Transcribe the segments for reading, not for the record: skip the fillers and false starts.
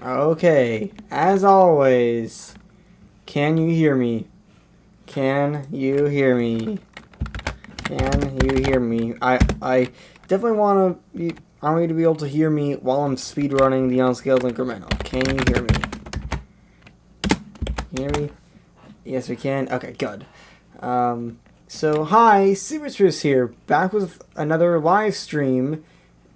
Okay, as always, can you hear me? Can you hear me? Can you hear me? I definitely want you to be able to hear me while I'm speedrunning the unscaled incremental. Can you hear me? Can you hear me? Yes, we can. Okay, good. So hi, SPEEDRUN here, back with another live stream.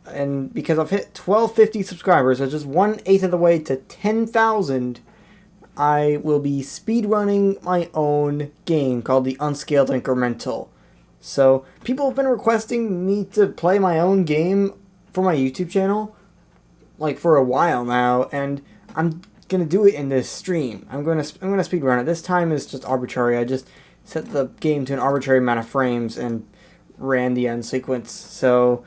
And because I've hit 1250 subscribers, so just 1/8 of the way to 10,000, I will be speedrunning my own game called the Unscaled Incremental. So people have been requesting me to play my own game for my YouTube channel, like for a while now, and I'm gonna do it in this stream. I'm gonna speedrun it. This time is just arbitrary. I just set the game to an arbitrary amount of frames and ran the end sequence. So.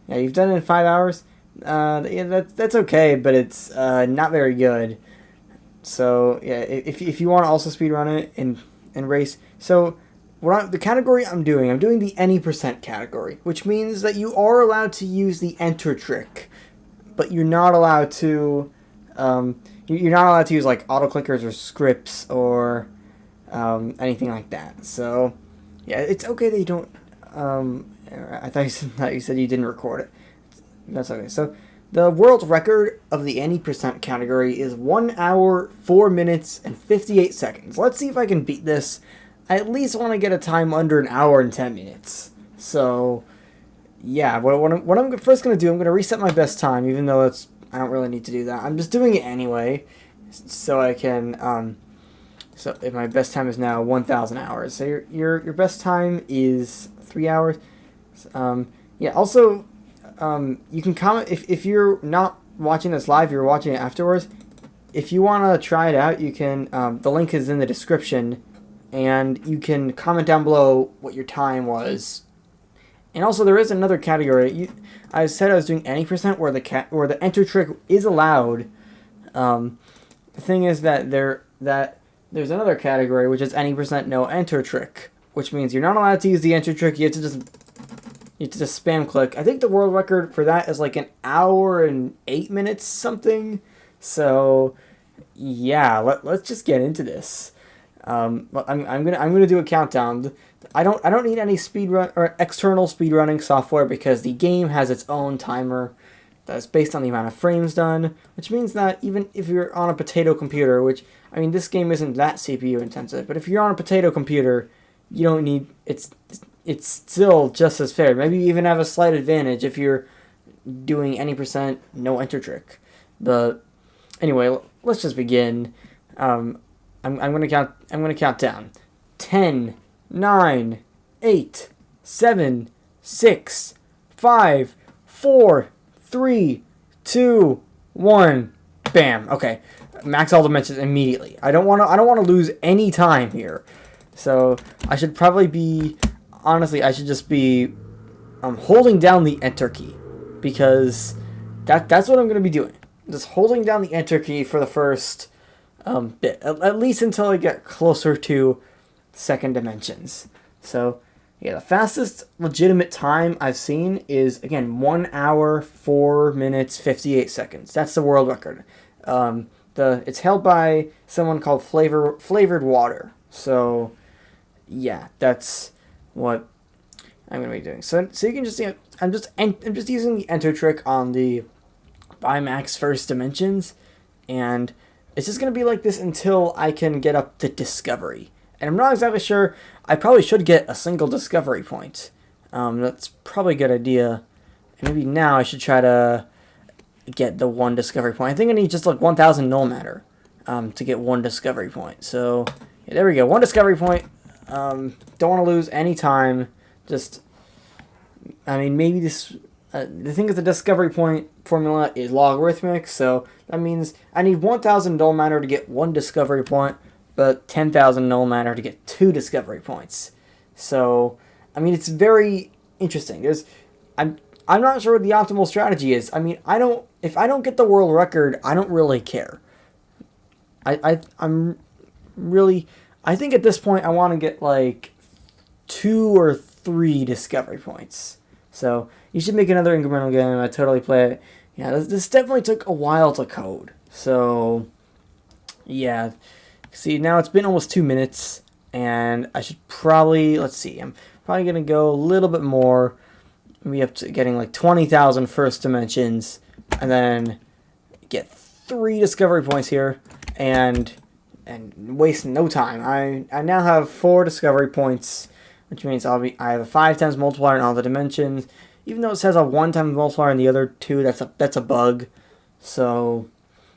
Yeah, you've done it in 5 hours. Yeah, that's okay, but it's not very good. So yeah, if you want to also speedrun it and race, so the category I'm doing the any percent category, which means that you are allowed to use the enter trick, but you're not allowed to use like autoclickers or scripts or anything like that. So yeah, it's okay that you don't. I thought you said you didn't record it. That's okay. So, the world record of the any percent category is 1 hour, 4 minutes, and 58 seconds. Let's see if I can beat this. I at least want to get a time under an hour and 10 minutes. So, yeah, what I'm first going to do, I'm going to reset my best time, even though I don't really need to do that. I'm just doing it anyway, so I can, so if my best time is now 1,000 hours. So your best time is 3 hours. Yeah, also, you can comment, if you're not watching this live, you're watching it afterwards, if you want to try it out, you can, the link is in the description, and you can comment down below what your time was. And also, there is another category. I said I was doing any percent where the enter trick is allowed. The thing is that there's another category, which is any percent no enter trick, which means you're not allowed to use the enter trick. You have to just spam click. I think the world record for that is like 1 hour and 8 minutes something. So yeah, let's just get into this. I'm gonna do a countdown. I don't need any speedrun or external speedrunning software because the game has its own timer that's based on the amount of frames done, which means that even if you're on a potato computer, which I mean this game isn't that CPU intensive, but if you're on a potato computer, you don't need it's still just as fair. Maybe you even have a slight advantage if you're doing any percent no enter trick. But anyway, let's just begin. I'm gonna count down. 10, 9, 8, 7, 6, 5, 4, 3, 2, 1. Bam. Okay, max all dimensions immediately. I don't want to lose any time here. So I should probably be. Honestly, I should just be holding down the enter key, because that's what I'm going to be doing. Just holding down the enter key for the first bit, at least until I get closer to second dimensions. So, yeah, the fastest legitimate time I've seen is, again, 1 hour, 4 minutes, 58 seconds. That's the world record. It's held by someone called Flavored Water. So, yeah, that's what I'm going to be doing. So you can just see, I'm just using the enter trick on the by max first dimensions, and it's just going to be like this until I can get up to discovery. And I'm not exactly sure. I probably should get a single discovery point. That's probably a good idea. And maybe now I should try to get the one discovery point. I think I need just like 1,000 null matter to get one discovery point. So yeah, there we go. One discovery point. Don't want to lose any time. Just, I mean, maybe this. The thing is, the discovery point formula is logarithmic, so that means I need 1,000 null matter to get one discovery point, but 10,000 null matter to get 2 discovery points. So, I mean, it's very interesting. I'm not sure what the optimal strategy is. I mean, if I don't get the world record, I don't really care. I'm really. I think at this point I want to get like 2 or 3 discovery points. So you should make another incremental game. I totally play it. Yeah, this definitely took a while to code. So, yeah. See, now it's been almost 2 minutes, and I should probably, let's see, I'm probably going to go a little bit more, maybe up to getting like 20,000 first dimensions, and then get 3 discovery points here, and waste no time. I now have 4 discovery points, which means I have a 5 times multiplier in all the dimensions. Even though it says a 1 times multiplier in the other 2, that's a bug. So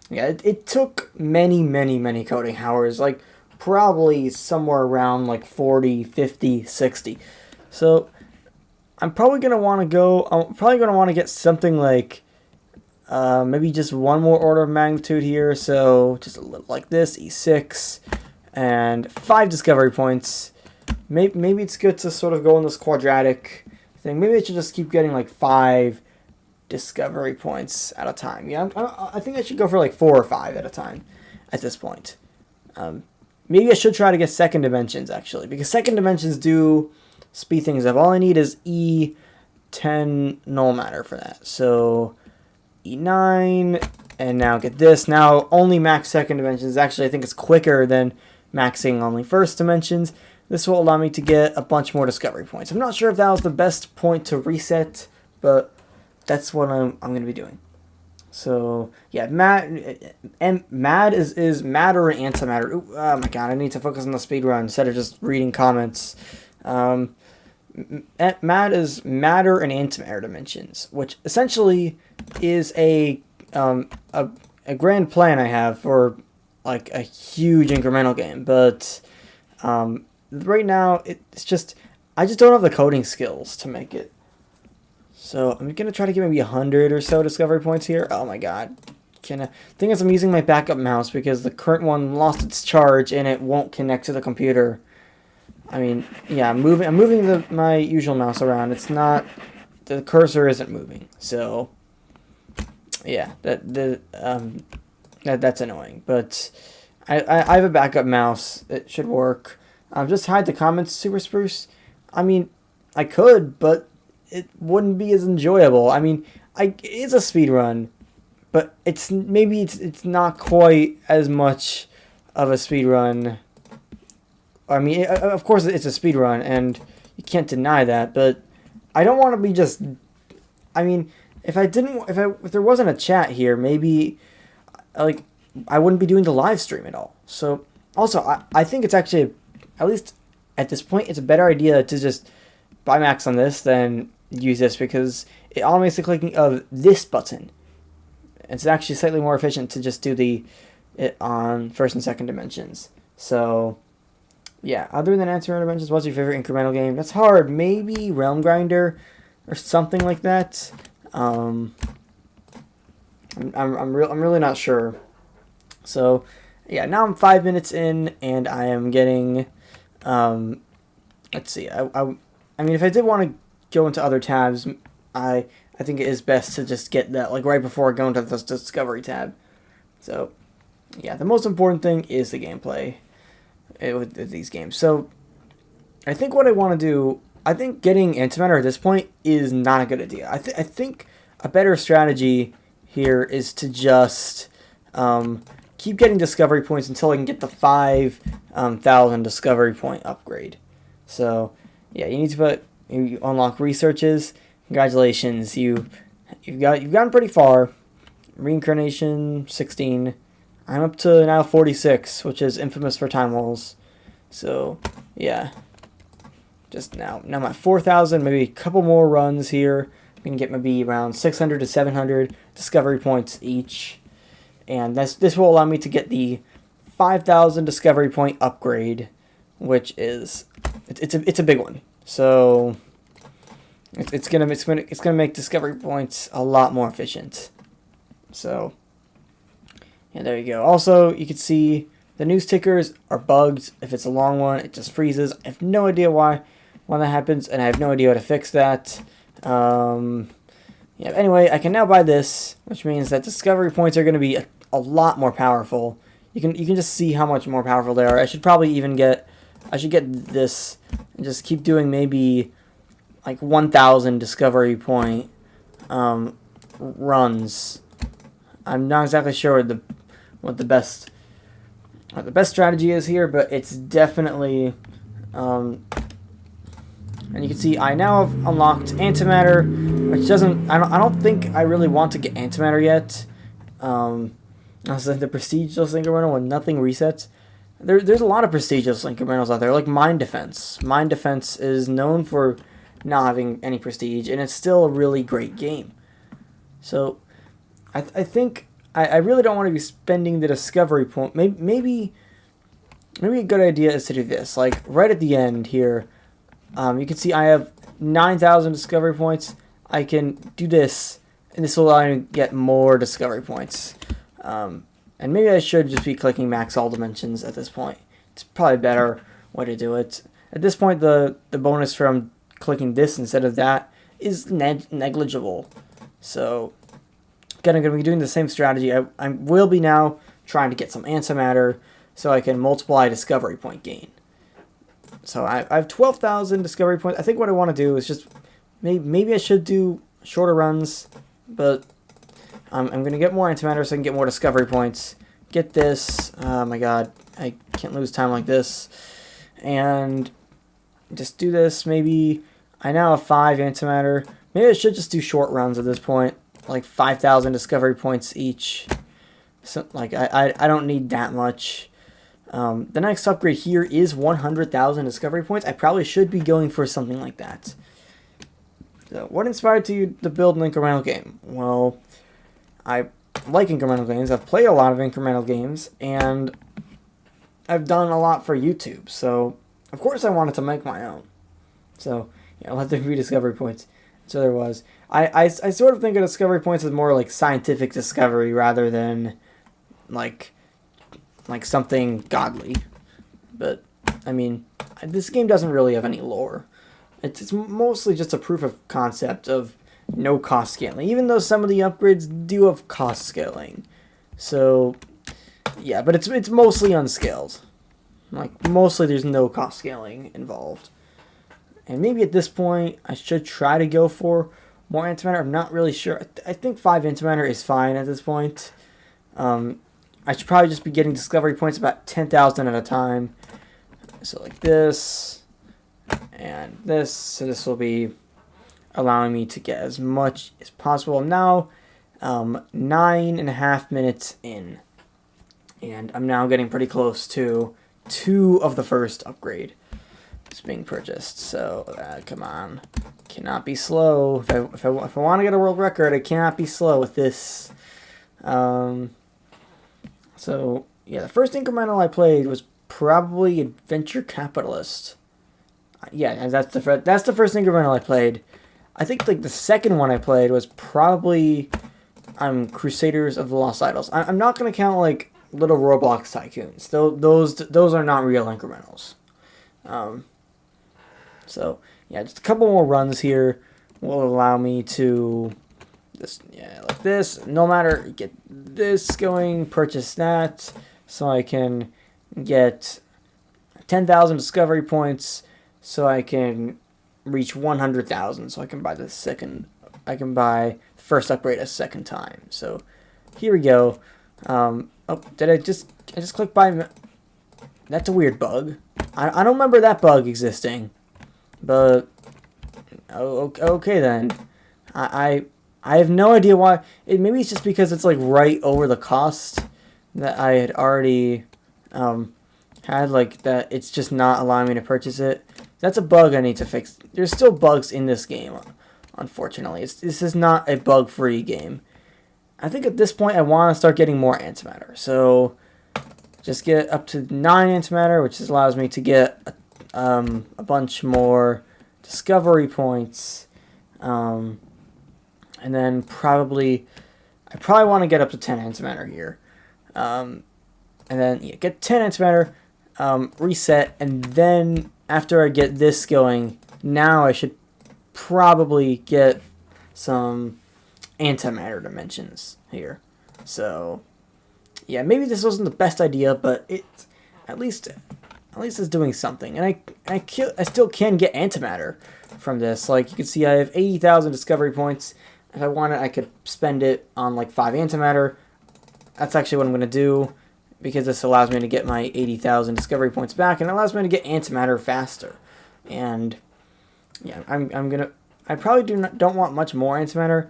yeah, it took many coding hours, like probably somewhere around like 40, 50, 60. So I'm probably gonna want to get something like maybe just one more order of magnitude here, so just a little like this, E6, and 5 discovery points. Maybe it's good to sort of go in this quadratic thing. Maybe I should just keep getting like 5 discovery points at a time. Yeah, I think I should go for like 4 or 5 at a time at this point. Maybe I should try to get second dimensions, actually, because second dimensions do speed things up. All I need is E10 null matter for that. So E9, and now get this. Now only max second dimensions. Actually, I think it's quicker than maxing only first dimensions. This will allow me to get a bunch more discovery points. I'm not sure if that was the best point to reset, but that's what I'm going to be doing. So yeah, mad is matter and antimatter. Ooh, oh my god, I need to focus on the speedrun instead of just reading comments. Mad is matter and antimatter dimensions, which essentially is a grand plan I have for like a huge incremental game, but right now it's just I just don't have the coding skills to make it. So I'm gonna try to get maybe 100 or so discovery points here. Oh my god. Thing is, I'm using my backup mouse because the current one lost its charge and it won't connect to the computer. I mean, yeah, I'm moving my usual mouse around. It's not, the cursor isn't moving. So yeah, that's annoying. But I have a backup mouse. It should work. Just hide the comments, Super Spruce. I mean, I could, but it wouldn't be as enjoyable. I mean, it's a speedrun, but it's not quite as much of a speedrun. I mean, of course it's a speedrun, and you can't deny that, but I don't want to be just... I mean, if there wasn't a chat here, maybe, like, I wouldn't be doing the live stream at all. So, also, I think it's actually, at least at this point, it's a better idea to just buy max on this than use this, because it automates the clicking of this button. It's actually slightly more efficient to just do it on first and second dimensions. So yeah, other than answering dimensions, what's your favorite incremental game? That's hard. Maybe Realm Grinder or something like that. I'm really not sure. So yeah, now I'm 5 minutes in and I am getting let's see. I mean, if I did want to go into other tabs, I think it is best to just get that like right before I go into the discovery tab. So yeah, the most important thing is the gameplay with these games. So I think what I want to do, I think getting antimatter at this point is not a good idea. I think a better strategy here is to just keep getting discovery points until I can get the 5,000 discovery point upgrade. So yeah, you unlock researches. Congratulations, you've gotten pretty far. Reincarnation 16. I'm up to now 46, which is infamous for time walls. So yeah, just now I'm at 4,000. Maybe a couple more runs here. I'm gonna get maybe around 600 to 700 discovery points each, and this will allow me to get the 5,000 discovery point upgrade, which is it's a big one. So it's gonna make discovery points a lot more efficient. So yeah, there you go. Also, you can see the news tickers are bugged. If it's a long one, it just freezes. I have no idea why that happens, and I have no idea how to fix that. Yeah. Anyway, I can now buy this, which means that discovery points are going to be a lot more powerful. You can just see how much more powerful they are. I should probably even get this and just keep doing maybe like 1,000 discovery point runs. I'm not exactly sure what the best strategy is here, but it's definitely. And you can see I now have unlocked antimatter, which doesn't. I don't think I really want to get antimatter yet. Also, the prestigious incremental when nothing resets. There's a lot of prestigious incrementals out there, like Mind Defense. Mind Defense is known for not having any prestige, and it's still a really great game. So, I think I really don't want to be spending the discovery point. Maybe a good idea is to do this. Like right at the end here, you can see I have 9,000 discovery points. I can do this, and this will allow me to get more discovery points. And maybe I should just be clicking max all dimensions at this point. It's probably a better way to do it. At this point, the bonus from clicking this instead of that is negligible. So, again, I'm going to be doing the same strategy. I will be now trying to get some antimatter so I can multiply discovery point gain. So I have 12,000 discovery points. I think what I want to do is just maybe I should do shorter runs, but I'm going to get more antimatter so I can get more discovery points. Get this. Oh my god, I can't lose time like this. And just do this. Maybe I now have 5 antimatter. Maybe I should just do short runs at this point, like 5,000 discovery points each. So like I don't need that much. The next upgrade here is 100,000 discovery points. I probably should be going for something like that. So what inspired you to build an incremental game? Well, I like incremental games. I've played a lot of incremental games, and I've done a lot for YouTube. So, of course, I wanted to make my own. So, yeah, let there be discovery points. So there was. I sort of think of discovery points as more like scientific discovery rather than like something godly. But, I mean, this game doesn't really have any lore. It's mostly just a proof of concept of no cost scaling, even though some of the upgrades do have cost scaling. So, yeah, but it's mostly unscaled. Like, mostly there's no cost scaling involved. And maybe at this point, I should try to go for more antimatter. I'm not really sure. I think 5 antimatter is fine at this point. I should probably just be getting discovery points about 10,000 at a time. So like this, and this. So this will be allowing me to get as much as possible. I'm now 9.5 minutes in, and I'm now getting pretty close to 2 of the first upgrade is being purchased. So come on, cannot be slow. If I want to get a world record, I cannot be slow with this. So yeah, the first incremental I played was probably Adventure Capitalist. Yeah, that's the first incremental I played. I think like the second one I played was probably Crusaders of the Lost Idols. I'm not gonna count like little Roblox tycoons. Those are not real incrementals. So yeah, just a couple more runs here will allow me to like this. No matter, get this going, purchase that, so I can get 10,000 discovery points, so I can reach 100,000, so I can buy the first upgrade a second time. So here we go. Oh, did I just click buy? That's a weird bug. I don't remember that bug existing, but okay then. I have no idea why. Maybe it's just because it's like right over the cost that I had already had, like that. It's just not allowing me to purchase it. That's a bug I need to fix. There's still bugs in this game, unfortunately. This is not a bug-free game. I think at this point I want to start getting more antimatter. So just get up to 9 antimatter, which allows me to get a bunch more discovery points. And then I probably want to get up to 10 antimatter here. And then get 10 antimatter, reset, and then after I get this going, now I should probably get some antimatter dimensions here. So yeah, maybe this wasn't the best idea, but it at least it's doing something. And I still can get antimatter from this. Like you can see, I have 80,000 discovery points, If I wanted, I could spend it on like 5 antimatter. That's actually what I'm going to do, because this allows me to get my 80,000 discovery points back, and it allows me to get antimatter faster. And yeah, I probably don't want much more antimatter.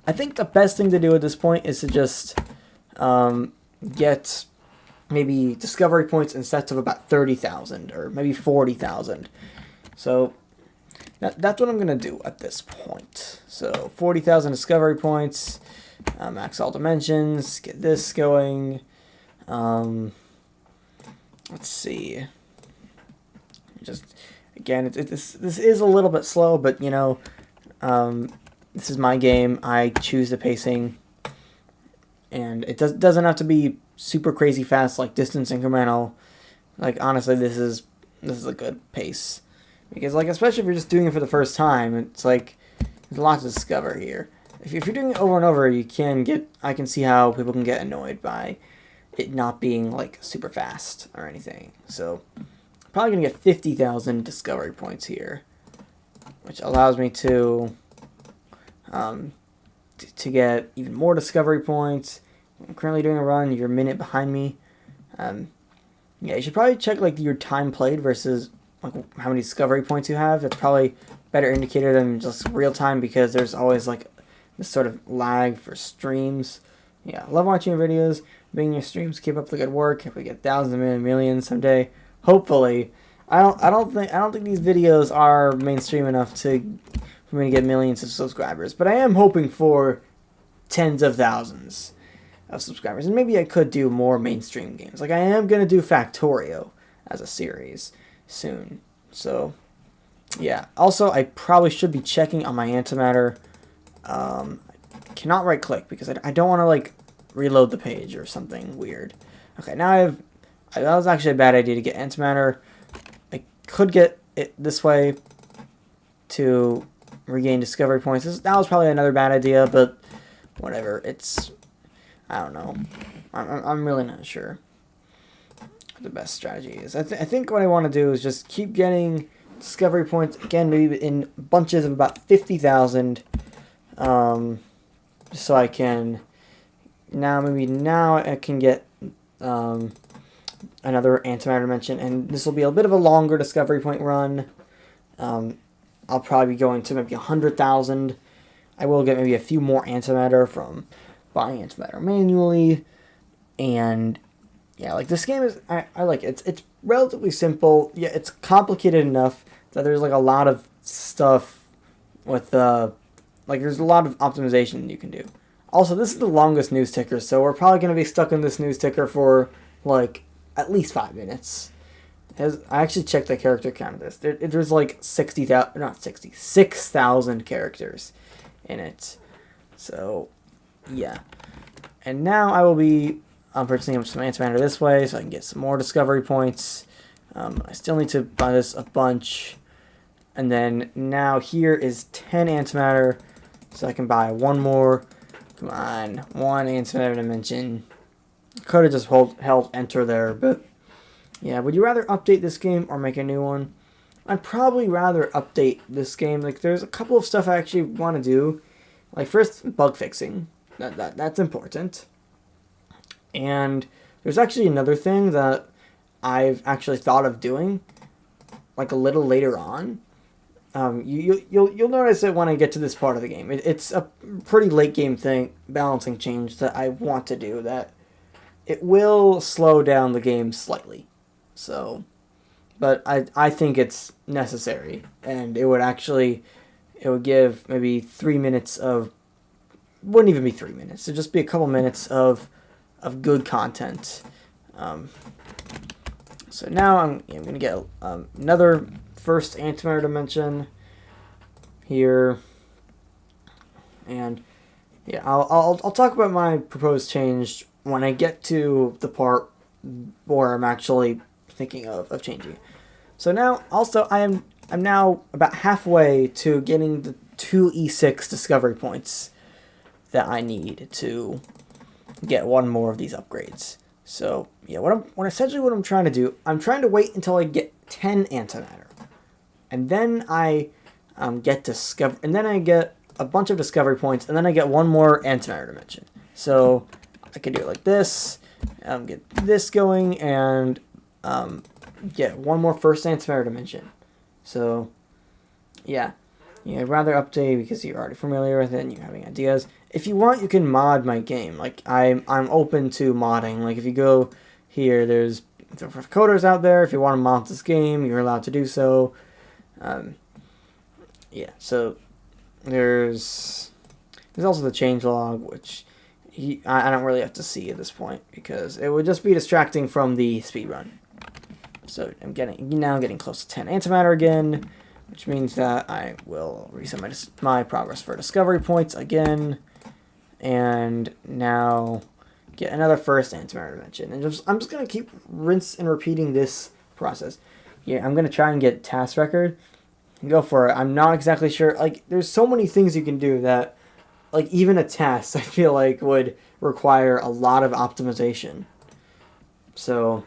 I think the best thing to do at this point is to just get maybe discovery points in sets of about 30,000 or maybe 40,000. So that's what I'm going to do at this point. So 40,000 discovery points, max all dimensions, get this going. Let's see. Just again, this is a little bit slow, but you know, this is my game. I choose the pacing, and it doesn't have to be super crazy fast like distance incremental. Like honestly, this is a good pace, because like especially if you're just doing it for the first time, it's like there's a lot to discover here. If you're doing it over and over, I can see how people can get annoyed by it not being like super fast or anything. So probably gonna get 50,000 discovery points here, which allows me to get even more discovery points. I'm currently doing a run. You're a minute behind me. Yeah, you should probably check like your time played versus like how many discovery points you have. It's probably a better indicator than just real time, because there's always like this sort of lag for streams. Yeah, love watching your videos, being your streams. Keep up the good work. If we get thousands and millions someday, hopefully. I don't think these videos are mainstream enough for me to get millions of subscribers, but I am hoping for tens of thousands of subscribers, and maybe I could do more mainstream games. Like I am gonna do Factorio as a series soon. So yeah. Also, I probably should be checking on my antimatter. I cannot right click because I don't want to like reload the page or something weird. Okay, now that was actually a bad idea to get antimatter. I could get it this way to regain discovery points. That was probably another bad idea, but whatever. I don't know. I'm really not sure what the best strategy is. I think what I want to do is just keep getting discovery points, again, maybe in bunches of about 50,000, so I can now I can get another antimatter dimension, and this will be a bit of a longer discovery point run. I'll probably be going to maybe 100,000. I will get maybe a few more antimatter from buying antimatter manually, and yeah, like this game is I like it. It's relatively simple. Yeah, it's complicated enough that there's like a lot of stuff with like there's a lot of optimization you can do. Also, this is the longest news ticker, so we're probably going to be stuck in this news ticker for like at least 5 minutes. I actually checked the character count of this. There's like 6,000 characters in it. So yeah, and now I will be purchasing some antimatter this way so I can get some more discovery points. I still need to buy this a bunch, and then now here is 10 antimatter, so I can buy one more. Come on, one antimatter dimension. Could have just held enter there, but yeah. Would you rather update this game or make a new one? I'd probably rather update this game. Like there's a couple of stuff I actually want to do. Like first, bug fixing. That's important. And there's actually another thing that I've actually thought of doing, like a little later on. You'll notice it when I get to this part of the game. It's a pretty late game balancing change that I want to do, that it will slow down the game slightly. So, but I think it's necessary, and it would give maybe 3 minutes of, wouldn't even be 3 minutes. It'd just be a couple minutes of good content. So now I'm going to get another first antimatter dimension here, and yeah, I'll talk about my proposed change when I get to the part where I'm actually thinking of changing. So now also I'm now about halfway to getting the 2 E6 discovery points that I need to get one more of these upgrades. So yeah, essentially what I'm trying to do, I'm trying to wait until I get 10 antimatter, and then I get discover, and then I get a bunch of discovery points, and then I get one more antimatter dimension. So I can do it like this, get this going, and get one more first antimatter dimension. So yeah, I'd rather update because you're already familiar with it and you're having ideas. If you want, you can mod my game. Like I'm open to modding. Like if you go here, there's coders out there. If you want to mod this game, you're allowed to do so. Yeah, so there's also the changelog, which I don't really have to see at this point because it would just be distracting from the speedrun. So I'm getting close to 10 antimatter again, which means that I will reset my progress for discovery points again, and now get another first antimatter dimension. And I'm just gonna keep rinse and repeating this process. Yeah, I'm gonna try and get task record. Go for it. I'm not exactly sure. Like, there's so many things you can do that, like, even a task, I feel like, would require a lot of optimization. So,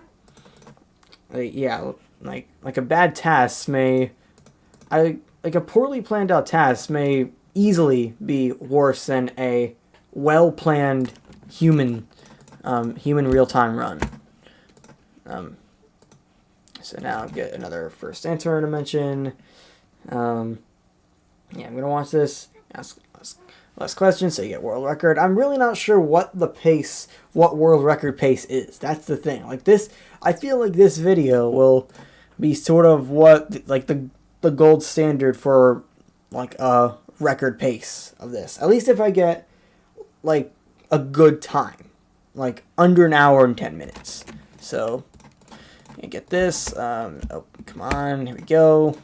yeah, like a bad task may, like a poorly planned out task may easily be worse than a well-planned human real-time run. So now I get another first antimatter dimension. Yeah, I'm gonna watch this, ask less questions so you get world record. I'm really not sure what world record pace is. That's the thing. Like this, I feel like this video will be sort of what, like the gold standard for like a record pace of this. At least if I get like a good time, like under an hour and 10 minutes. So, you get this, oh, come on, here we go.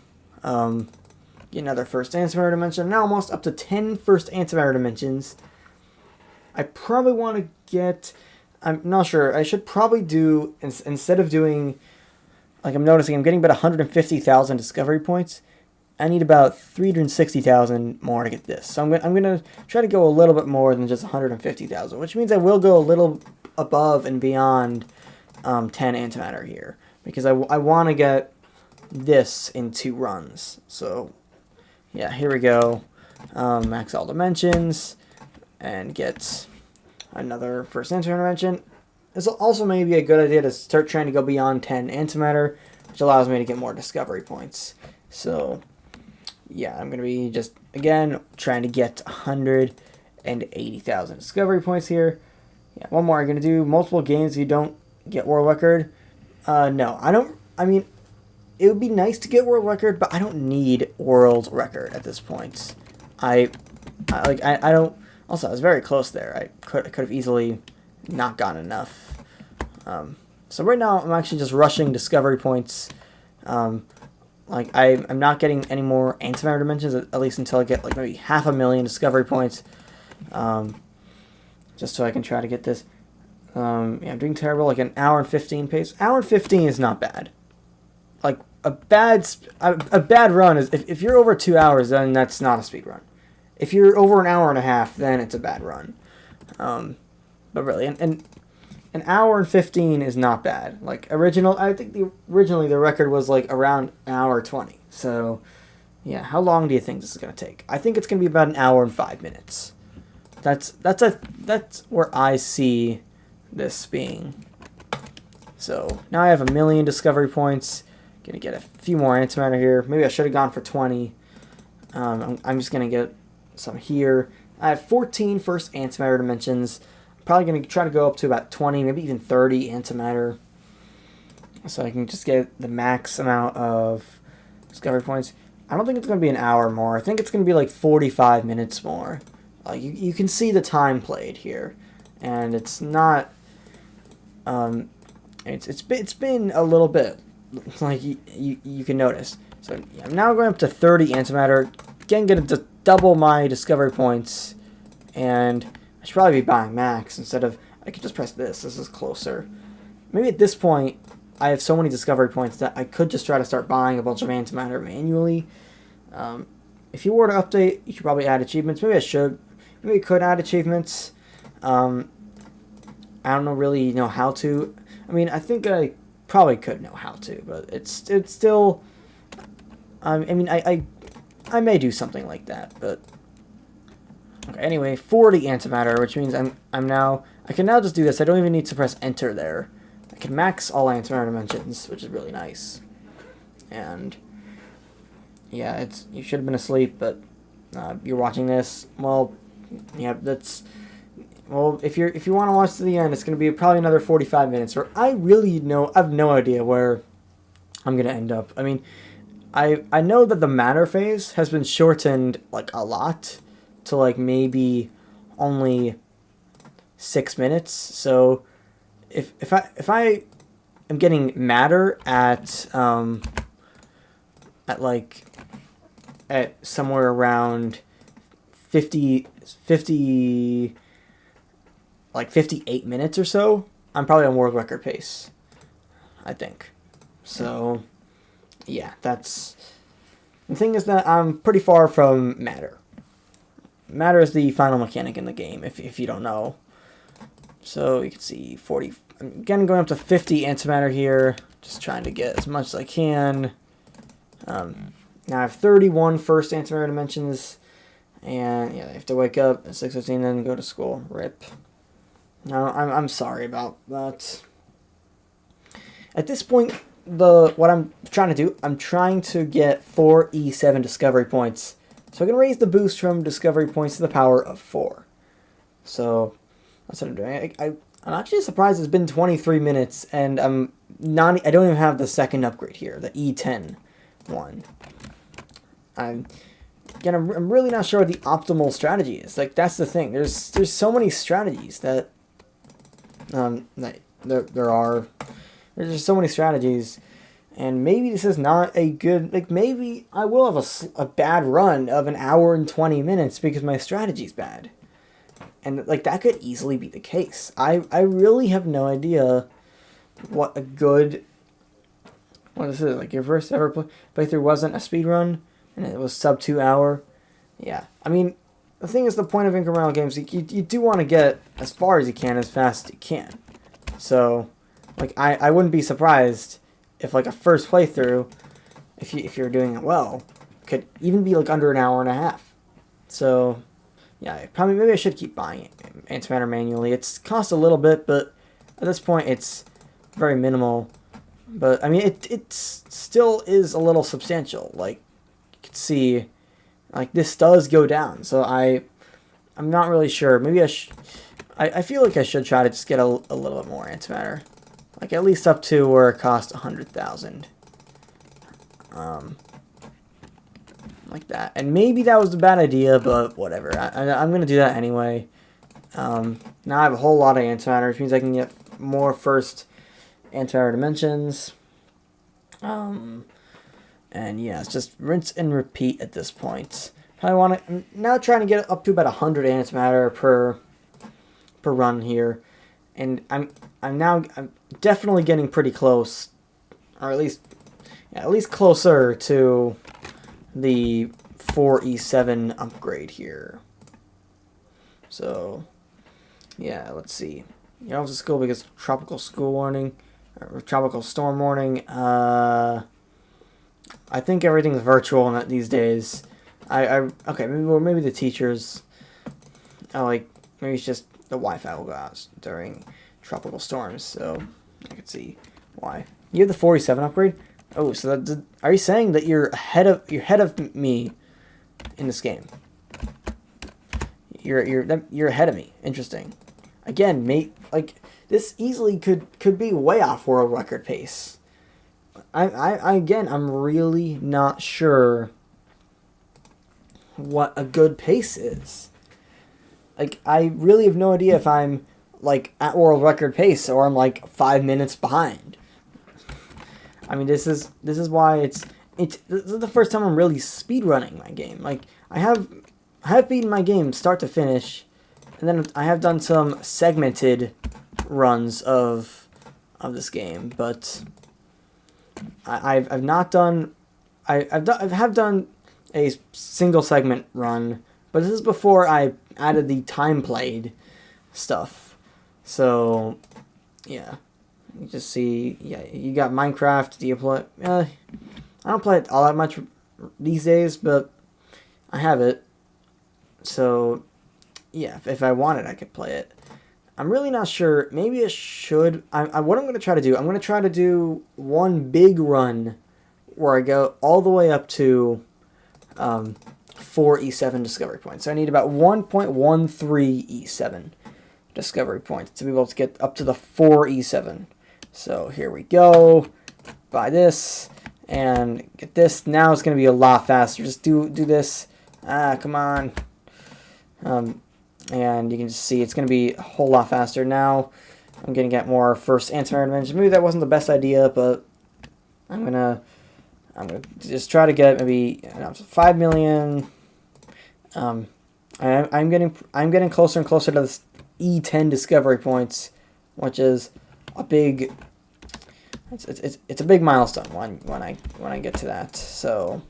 Get another first antimatter dimension. Now almost up to 10 first antimatter dimensions. I probably want to get, I'm not sure, I should probably do, instead of doing, like I'm noticing I'm getting about 150,000 discovery points. I need about 360,000 more to get this. So I'm gonna try to go a little bit more than just 150,000, which means I will go a little above and beyond 10 antimatter here. Because I want to get this in 2 runs. So, yeah, here we go. Max all dimensions. And get another first antimatter dimension. This also may be a good idea to start trying to go beyond 10 antimatter, which allows me to get more discovery points. So, yeah, I'm going to be just, again, trying to get 180,000 discovery points here. Yeah, one more. I'm going to do multiple games you don't get world record. No, I don't. I mean, it would be nice to get world record, but I don't need world record at this point. I don't. Also, I was very close there. I could have easily not gotten enough. So right now, I'm actually just rushing discovery points. Like I'm not getting any more antimatter dimensions, at least until I get like maybe 500,000 discovery points. Just so I can try to get this. Yeah, I'm doing terrible. Like an hour and 15 pace. Hour and 15 is not bad. Like a bad run is if you're over 2 hours, then that's not a speed run. If you're over an hour and a half, then it's a bad run. But really, and an hour and 15 is not bad. Like I think originally the record was like around an hour 20. So yeah, how long do you think this is gonna take? I think it's gonna be about an hour and 5 minutes. That's where I see this being. So now I have 1,000,000 discovery points. Gonna get a few more antimatter here. Maybe I should have gone for 20. I'm just gonna get some here. I have 14 first antimatter dimensions. I'm probably gonna try to go up to about 20, maybe even 30 antimatter, so I can just get the max amount of discovery points. I don't think it's gonna be an hour more. I think it's gonna be like 45 minutes more. You can see the time played here, and it's not. It's been a little bit, like you can notice. So yeah, I'm now going up to 30 antimatter. Again, gonna just double my discovery points, and I should probably be buying max instead of. I could just press this. This is closer. Maybe at this point, I have so many discovery points that I could just try to start buying a bunch of antimatter manually. If you were to update, you should probably add achievements. Maybe I should. Maybe I could add achievements. I don't really know how to. I mean, I think I probably could know how to, but it's still. I mean, I may do something like that, but Okay, anyway, 40 antimatter, which means I can now just do this. I don't even need to press enter there. I can max all antimatter dimensions, which is really nice. And yeah, you should have been asleep, but you're watching this. Well, yeah, if you want to watch to the end, it's going to be probably another 45 minutes. Or I have no idea where I'm going to end up. I mean, I know that the matter phase has been shortened like a lot to like maybe only 6 minutes. So if I am getting matter at somewhere around 58 minutes or so, I'm probably on world record pace, I think. So yeah, the thing is that I'm pretty far from matter. Matter is the final mechanic in the game, if you don't know. So you can see 40. I'm again going up to 50 antimatter here, just trying to get as much as I can. Now I have 31 first antimatter dimensions, and yeah, I have to wake up at 6:15 and go to school. RIP. No, I'm sorry about that. At this point, what I'm trying to do, I'm trying to get 4 E7 discovery points, so I can raise the boost from discovery points to the power of 4. So that's what I'm doing. I'm actually surprised it's been 23 minutes, and I don't even have the second upgrade here, the E10 one. I'm really not sure what the optimal strategy is. Like, that's the thing. There's so many strategies that there's just so many strategies, and maybe this is not a good, like, maybe I will have a bad run of an hour and 20 minutes because my strategy's bad. And, like, that could easily be the case. I really have no idea what a good, what is it, like, your first ever playthrough wasn't a speedrun, and it was sub 2 hour. Yeah, I mean, the thing is, the point of incremental games, you do want to get as far as you can, as fast as you can. So, like, I wouldn't be surprised if, like, a first playthrough, if you're doing it well, could even be, like, under an hour and a half. So yeah, maybe I should keep buying antimatter manually. It's cost a little bit, but at this point it's very minimal. But I mean, it still is a little substantial. Like, you can see, like, this does go down. So I'm not really sure. Maybe I feel like I should try to just get a little bit more antimatter, like at least up to where it costs 100,000. Like that. And maybe that was a bad idea, but whatever. I'm going to do that anyway. Now I have a whole lot of antimatter, which means I can get more first antimatter dimensions. And yeah, it's just rinse and repeat at this point. I'm now trying to get up to about 100 antimatter per run here. And I'm definitely getting pretty close, or at least closer to the 4E7 upgrade here. So yeah, let's see. You know, to school because tropical school warning, or tropical storm warning. I think everything's virtual these days. Okay, maybe the teachers. Maybe it's just the Wi-Fi will go out during tropical storms. So I can see why. You have the 4E7 upgrade. Oh, so are you saying that you're ahead of me in this game? You're ahead of me. Interesting. Again, mate, like, this easily could be way off world record pace. I'm really not sure what a good pace is. Like, I really have no idea if I'm, like, at world record pace or I'm, like, 5 minutes behind. I mean, this is why this is the first time I'm really speedrunning my game. Like, I have beaten my game start to finish, and then I have done some segmented runs of this game, but I've not done I have done a single segment run, but this is before I added the time played stuff. So yeah. You just see, yeah, you got Minecraft. Do you play? I don't play it all that much these days, but I have it. So yeah, if I wanted, I could play it. I'm really not sure. Maybe I should. What I'm going to try to do, I'm going to try to do one big run where I go all the way up to 4 E7 discovery points. So I need about 1.13 E7 discovery points to be able to get up to the 4 E7. So here we go. Buy this and get this. Now it's going to be a lot faster. Just do this. Come on. And you can just see it's going to be a whole lot faster. Now I'm going to get more first antimatter dimensions. Maybe that wasn't the best idea, but I'm gonna just try to get maybe 5 million. I'm getting closer and closer to this E10 discovery points, which is a big. It's a big milestone when I get to that. So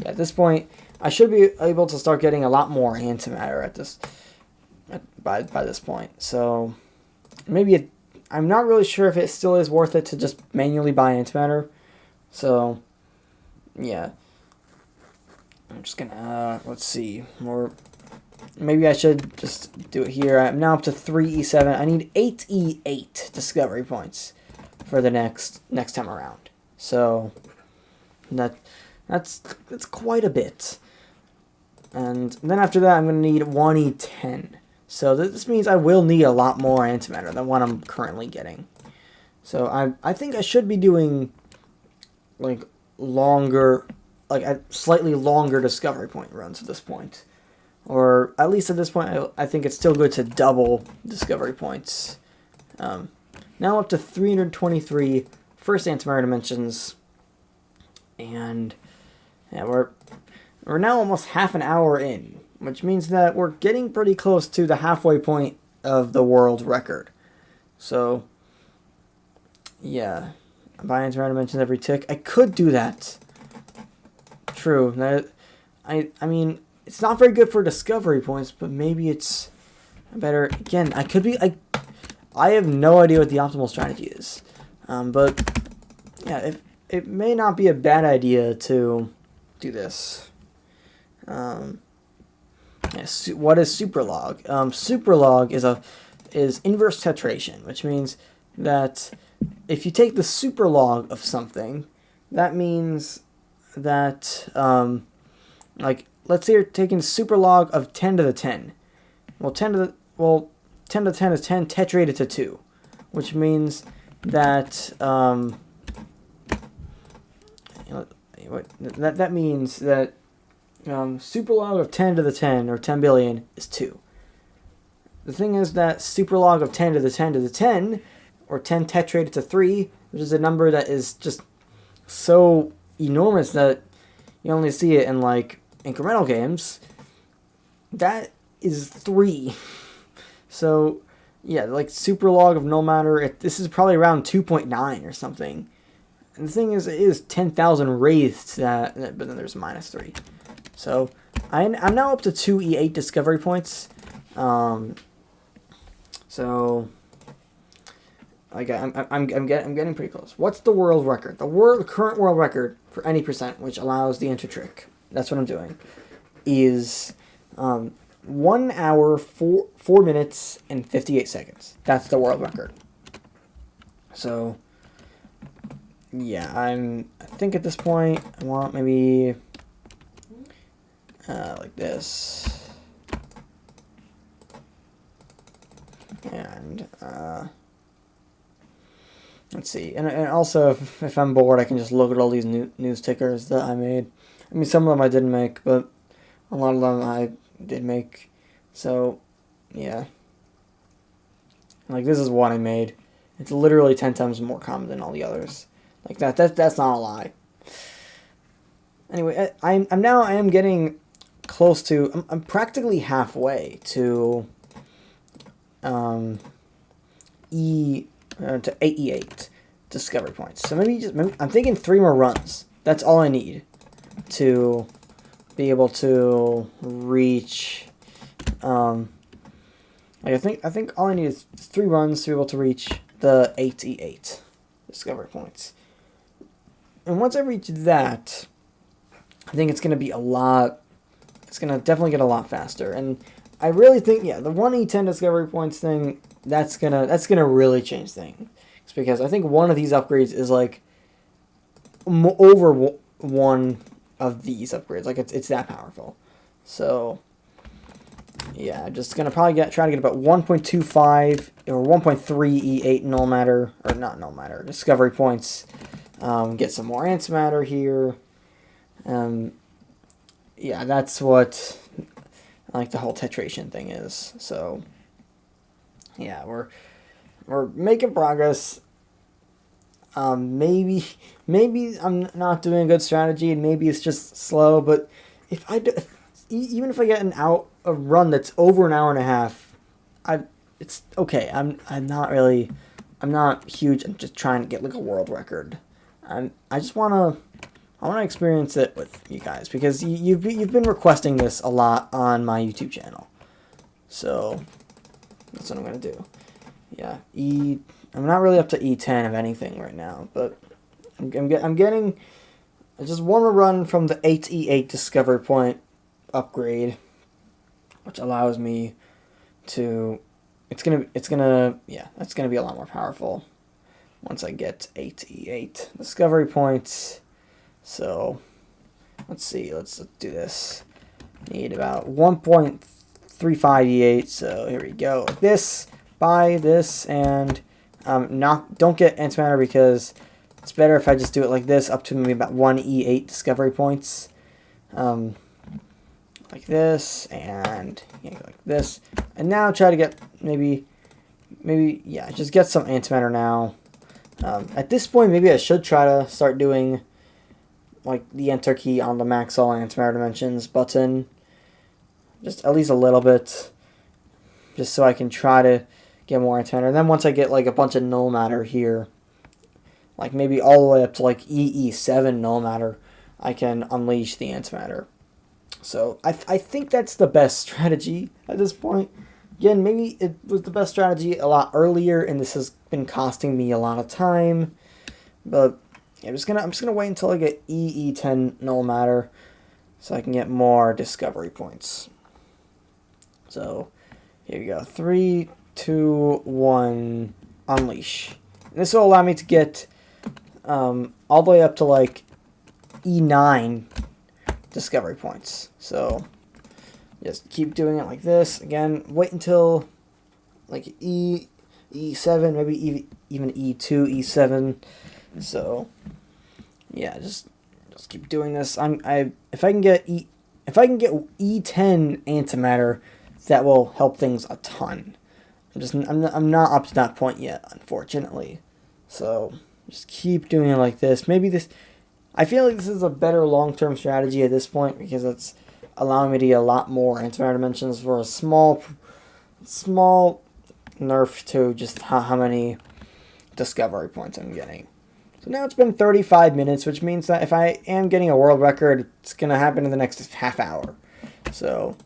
yeah, at this point, I should be able to start getting a lot more antimatter by this point. So maybe I'm not really sure if it still is worth it to just manually buy antimatter. So yeah, I'm just gonna let's see more. Maybe I should just do it here. I'm now up to 3 E7. I need 8 E8 discovery points for the next time around. So that's quite a bit. And then after that, I'm going to need 1 E10. So this means I will need a lot more antimatter than what I'm currently getting. So I think I should be doing like slightly longer discovery point runs at this point. Or at least at this point, I think it's still good to double discovery points. Now up to 323 first antimatter dimensions. And yeah, we're now almost half an hour in, which means that we're getting pretty close to the halfway point of the world record. So yeah, buy antimatter dimensions every tick. I could do that. True. I mean, it's not very good for discovery points, but maybe it's better. Again, I have no idea what the optimal strategy is. But yeah, it may not be a bad idea to do this. What is superlog? Superlog is inverse tetration, which means that if you take the superlog of something, that means that like let's say you're taking superlog of 10 to the 10. Well, 10 to the 10 is 10 tetrated to 2, which means that that means that superlog of 10 to the 10 or 10 billion is 2. The thing is that superlog of 10 to the 10 to the 10 or 10 tetrated to 3, which is a number that is just so enormous that you only see it in like incremental games, that is 3. So yeah, like superlog of no matter, this is probably around 2.9 or something. And the thing is, it is 10,000 raised to that, but then there's -3. So I'm now up to 2 E8 discovery points. So like I'm getting pretty close. What's the world record? The current world record for any percent, which allows the enter trick. That's what I'm doing. Is 1 hour 4 minutes and 58 seconds. That's the world record. So yeah, I think at this point I want maybe like this. And let's see. And also, if I'm bored, I can just look at all these news tickers that I made. I mean, some of them I didn't make, but a lot of them I did make. So, yeah. Like, this is what I made. It's literally 10 times more common than all the others. Like, that's not a lie. Anyway, I am getting close to... I'm practically halfway to... to 8E8 discovery points. So maybe I'm thinking 3 more runs. That's all I need to be able to reach. Like I think all I need is 3 runs to be able to reach the 8E8 discovery points. And once I reach that, I think it's gonna be a lot. It's gonna definitely get a lot faster. And I really think, yeah, the 1E10 discovery points thing, that's gonna really change things. It's because I think one of these upgrades is like over one of these upgrades. Like it's that powerful. So yeah, I'm just gonna probably try to get about 1.25 or 1.3 E8 null matter, or not null matter, discovery points. Get some more antimatter here. Yeah, that's what like the whole tetration thing is. So yeah, we're making progress. Maybe I'm not doing a good strategy, and maybe it's just slow. But even if I get a run that's over an hour and a half, it's okay. I'm not huge. I'm just trying to get like a world record. I want to experience it with you guys because you've been requesting this a lot on my YouTube channel. So that's what I'm gonna do. Yeah, I'm not really up to E10 of anything right now, but I'm getting. I just want to run from the 8E8 discovery point upgrade, which allows me to. That's gonna be a lot more powerful once I get 8E8 discovery points. So let's see. Let's do this. Need about 1.35 E8. So here we go. Like this. Buy this and don't get antimatter because it's better if I just do it like this up to maybe about 1 E8 discovery points. Like this and like this. And now try to get maybe yeah, just get some antimatter now. At this point maybe I should try to start doing like the enter key on the max all antimatter dimensions button. Just at least a little bit. Just so I can try to get more antimatter. And then once I get like a bunch of null matter here, like maybe all the way up to like EE7 null matter, I can unleash the antimatter. So I think that's the best strategy at this point. Again, maybe it was the best strategy a lot earlier, and this has been costing me a lot of time. But I'm just gonna wait until I get EE10 null matter, so I can get more discovery points. So here we go. 3, 2, 1, unleash. And this will allow me to get all the way up to like E9 discovery points. So just keep doing it like this. Again, wait until like E7, maybe even E2, E7. So yeah, just keep doing this. If I can get E10 antimatter, that will help things a ton. I'm not up to that point yet, unfortunately. So just keep doing it like this. Maybe this. I feel like this is a better long-term strategy at this point because it's allowing me to get a lot more antimatter dimensions for a small nerf to just how many discovery points I'm getting. So now it's been 35 minutes, which means that if I am getting a world record, it's gonna happen in the next half hour. So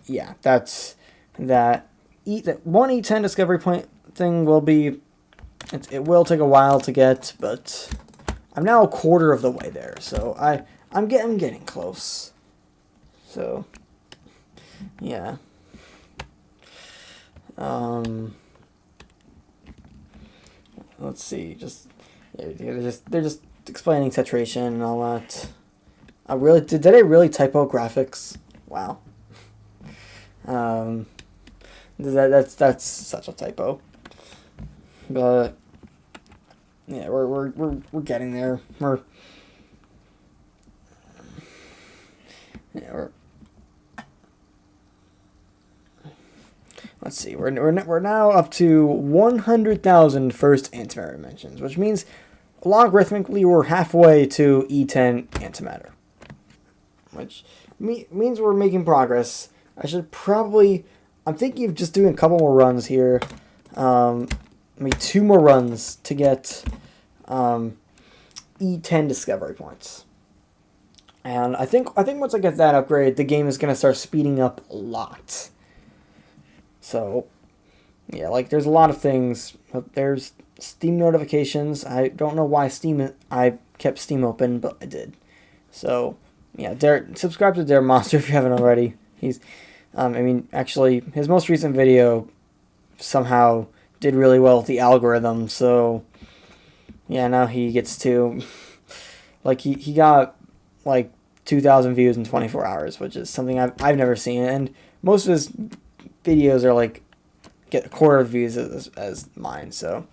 yeah, that's that. That 1E10 discovery point thing will be. It will take a while to get, but I'm now a quarter of the way there. So I'm getting close. So yeah. Let's see. They're just explaining saturation and all that. Did I really typo graphics? Wow. That's such a typo. But yeah, we're getting there. Let's see. We're now up to 100,000 first antimatter dimensions, which means logarithmically we're halfway to E10 antimatter, which means we're making progress. I should probably. I'm thinking of just doing a couple more runs here. Maybe 2 more runs to get E10 discovery points. And I think once I get that upgrade, the game is gonna start speeding up a lot. So yeah, like there's a lot of things. There's Steam notifications. I don't know why I kept Steam open, but I did. So yeah, subscribe to Dare Monster if you haven't already. He's I mean, actually, his most recent video somehow did really well with the algorithm, so yeah, now he gets to, like, he got like 2,000 views in 24 hours, which is something I've never seen, and most of his videos are like get a quarter of views as mine, so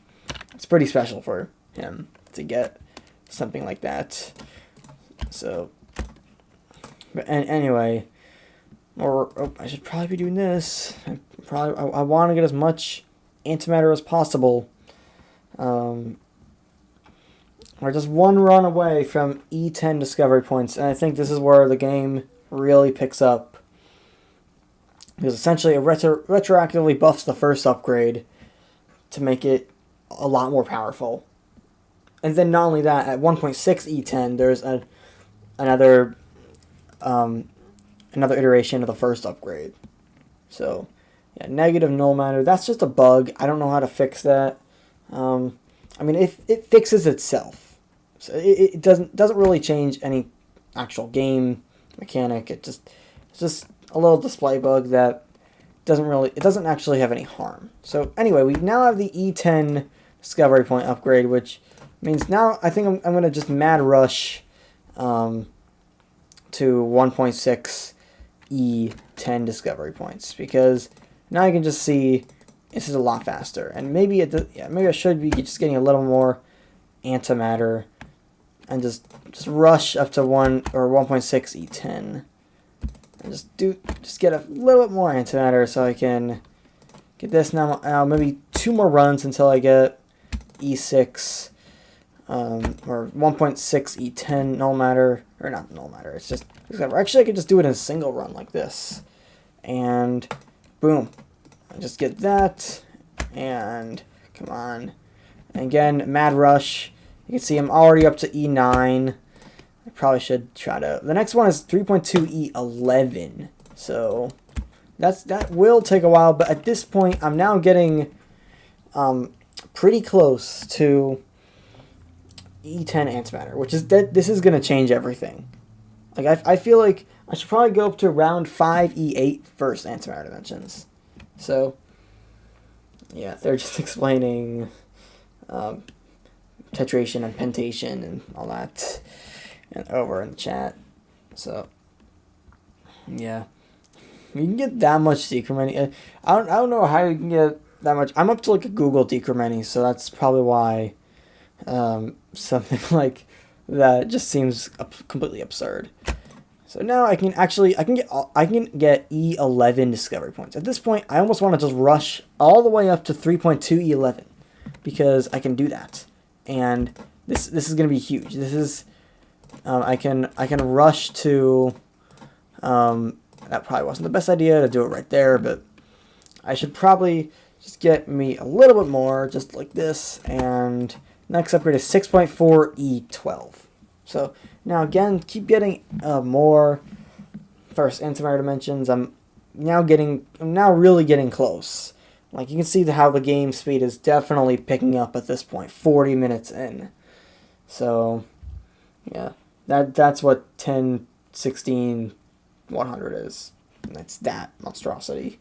it's pretty special for him to get something like that. So, but anyway, I should probably be doing this. I want to get as much antimatter as possible. We're just one run away from E10 discovery points, and I think this is where the game really picks up. Because essentially it retroactively buffs the first upgrade to make it a lot more powerful. And then not only that, at 1.6 E10, there's another iteration of the first upgrade. So, yeah, negative null matter. That's just a bug. I don't know how to fix that. I mean, it fixes itself. So it doesn't really change any actual game mechanic. It's just a little display bug that doesn't actually have any harm. So anyway, we now have the E10 discovery point upgrade, which means now I think I'm gonna just mad rush to 1.6 E10 discovery points, because now you can just see this is a lot faster, and maybe maybe I should be just getting a little more antimatter and just rush up to 1.6 E10 and just get a little bit more antimatter so I can get this now. Maybe 2 more runs until I get E6 or 1.6 E10 null matter, or not null matter. It's just actually I could just do it in a single run like this, and boom, I just get that, and come on, and again mad rush. You can see I'm already up to E9. I probably should try to. The next one is 3.2 E11, so that will take a while. But at this point, I'm now getting pretty close to E10 antimatter, which is that this is gonna change everything. Like I feel like I should probably go up to around 5 E8 first antimatter dimensions. So yeah, they're just explaining tetration and pentation and all that, and over in the chat. So yeah, you can get that much decrementing. I don't know how you can get that much. I'm up to like a Google decrementing, so that's probably why something like that just seems completely absurd. So now I can get E11 discovery points. At this point, I almost want to just rush all the way up to 3.2 E11, because I can do that. And this is going to be huge. This is I can rush to that probably wasn't the best idea to do it right there, but I should probably just get me a little bit more, just like this, and next upgrade is 6.4 E12. So now again, keep getting more first antimatter dimensions. I'm now really getting close. Like, you can see how the game speed is definitely picking up at this point, 40 minutes in. So, yeah, that's what 10, 16, 100 is. And that's that monstrosity.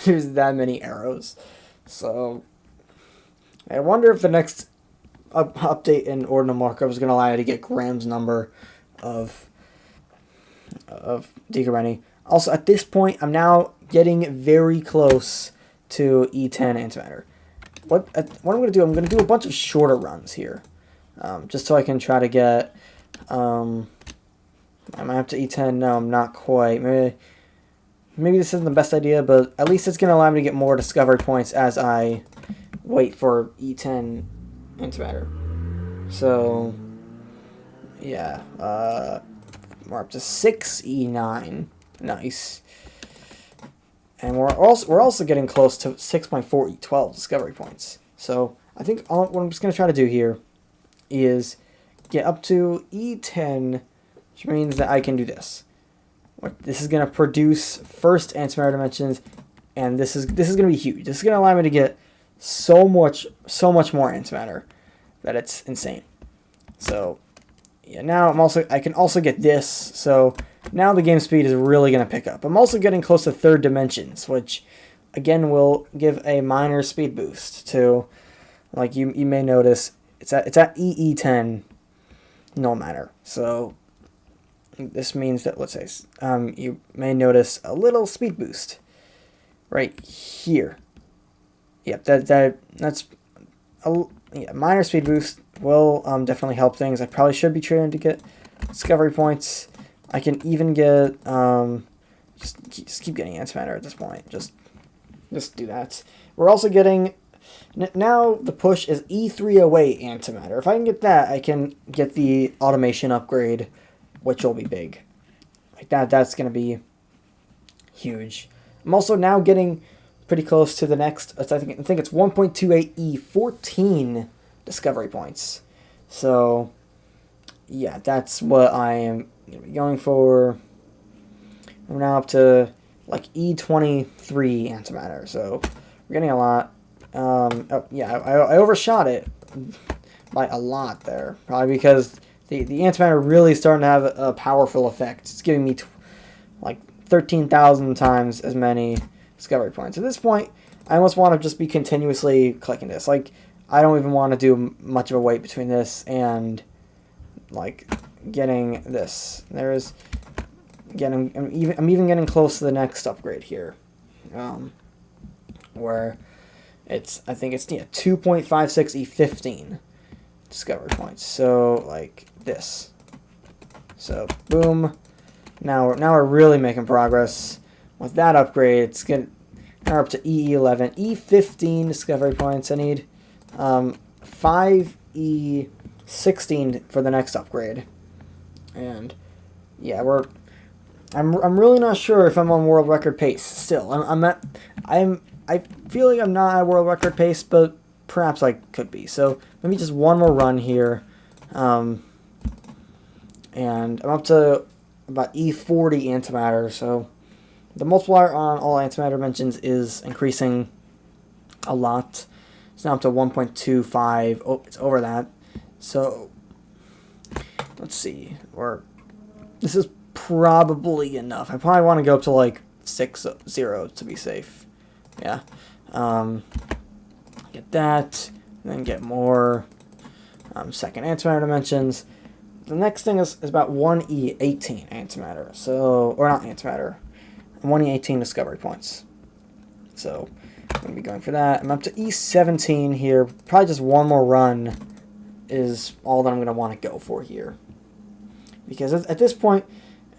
There's that many arrows. So, I wonder if the next update in ordinal markup is going to allow you to get Graham's number of decrementing. Also, at this point, I'm now getting very close to E10 antimatter. What I'm going to do, I'm going to do a bunch of shorter runs here, just so I can try to get. Am I up to E10? No, I'm not quite. Maybe this isn't the best idea, but at least it's going to allow me to get more discovery points as I wait for E10 antimatter. So yeah, we're up to 6 E9. Nice. And we're also getting close to 6.4 E12 discovery points. So I think what I'm just going to try to do here is get up to E10, which means that I can do this. This is going to produce first antimatter dimensions, and this is going to be huge. This is going to allow me to get so much more antimatter that it's insane. So yeah, now I can also get this, so now the game speed is really going to pick up. I'm also getting close to third dimensions, which again will give a minor speed boost to, like you may notice, it's at EE10 no matter. So this means that, let's say, you may notice a little speed boost right here. Yep, that's a minor speed boost will definitely help things. I probably should be trying to get discovery points. I can even get just keep getting antimatter at this point. Just do that. We're also getting now the push is E308 antimatter. If I can get that, I can get the automation upgrade, which will be big. Like that, that's gonna be huge. I'm also now getting pretty close to the next. I think it's 1.28 E14 discovery points. So yeah, that's what I am gonna be going for. We're now up to like E23 antimatter, so we're getting a lot. Oh yeah, I overshot it by a lot there, probably because the antimatter really starting to have a powerful effect. It's giving me like 13,000 times as many discovery points. At this point, I almost want to just be continuously clicking this. Like, I don't even want to do much of a wait between this and like getting this. There's again, I'm even getting close to the next upgrade here, where I think it's 2.56 E15 discovery points. So like this. So boom. Now we're really making progress with that upgrade. It's getting now up to E11, E15 discovery points. I need 5 E16 for the next upgrade, and yeah, I'm really not sure if I'm on world record pace still. I feel like I'm not at world record pace, but perhaps I could be. So maybe just one more run here, and I'm up to about E40 antimatter. So the multiplier on all antimatter dimensions is increasing a lot. It's now up to 1.25. Oh, it's over that. So let's see. This is probably enough. I probably want to go up to like 6.0 to be safe. Yeah. Get that, and then get more second antimatter dimensions. The next thing is about 1E18 antimatter. So, or not antimatter, 1E18 discovery points. So I'm going to be going for that. I'm up to E17 here. Probably just one more run is all that I'm going to want to go for here. Because at this point,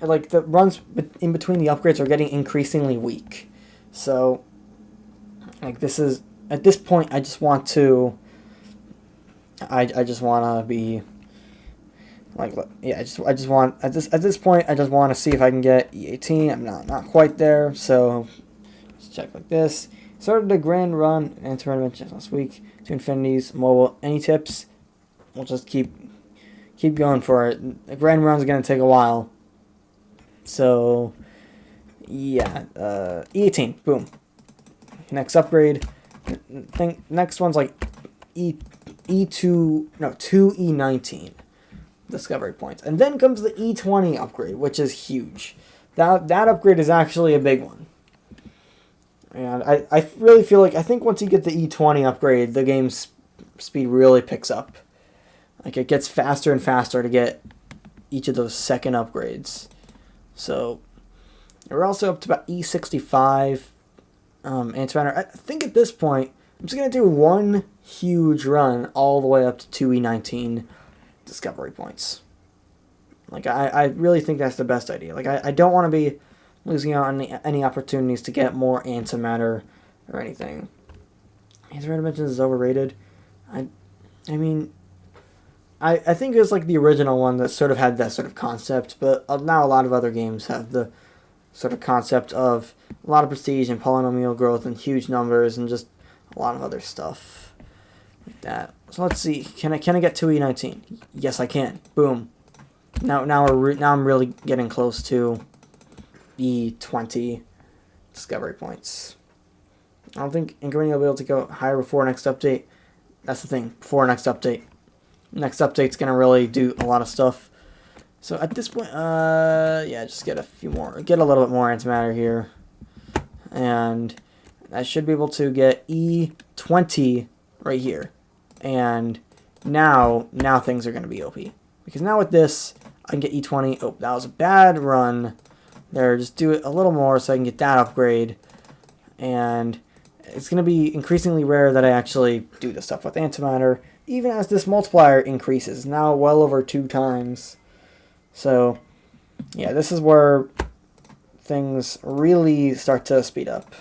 like the runs in between the upgrades are getting increasingly weak. So, like this is, at this point, I just want to, I just want to be, like, yeah, I just want, at this point, I just want to see if I can get E18. I'm not quite there, so let's check like this. Started the grand run and tournament last week to Infinity's mobile. Any tips? We'll just keep going for it. The grand run's gonna take a while. So yeah, E18, boom. Next upgrade. Next one's like two E19 discovery points, and then comes the E20 upgrade, which is huge. That upgrade is actually a big one. And I really feel like, I think once you get the E20 upgrade, the game's speed really picks up. Like, it gets faster and faster to get each of those second upgrades. So, we're also up to about E65 antimatter. I think at this point, I'm just going to do one huge run all the way up to 2 E19 discovery points. Like, I really think that's the best idea. Like, I don't want to be losing out on any opportunities to get more antimatter or anything. Antimatter dimensions is overrated. I mean, I think it was like the original one that sort of had that sort of concept, but now a lot of other games have the sort of concept of a lot of prestige and polynomial growth and huge numbers and just a lot of other stuff like that. So let's see. Can I get to E19? Yes, I can. Boom. Now I'm really getting close to E20 discovery points. I don't think Incremental will be able to go higher before next update. That's the thing. Before next update. Next update's going to really do a lot of stuff. So at this point, yeah, just get a few more, get a little bit more antimatter here. And I should be able to get E20 right here. And now things are going to be OP. Because now with this, I can get E20. Oh, that was a bad run there. Just do it a little more so I can get that upgrade. And it's going to be increasingly rare that I actually do this stuff with antimatter, even as this multiplier increases. Now well over 2 times. So, yeah, this is where things really start to speed up.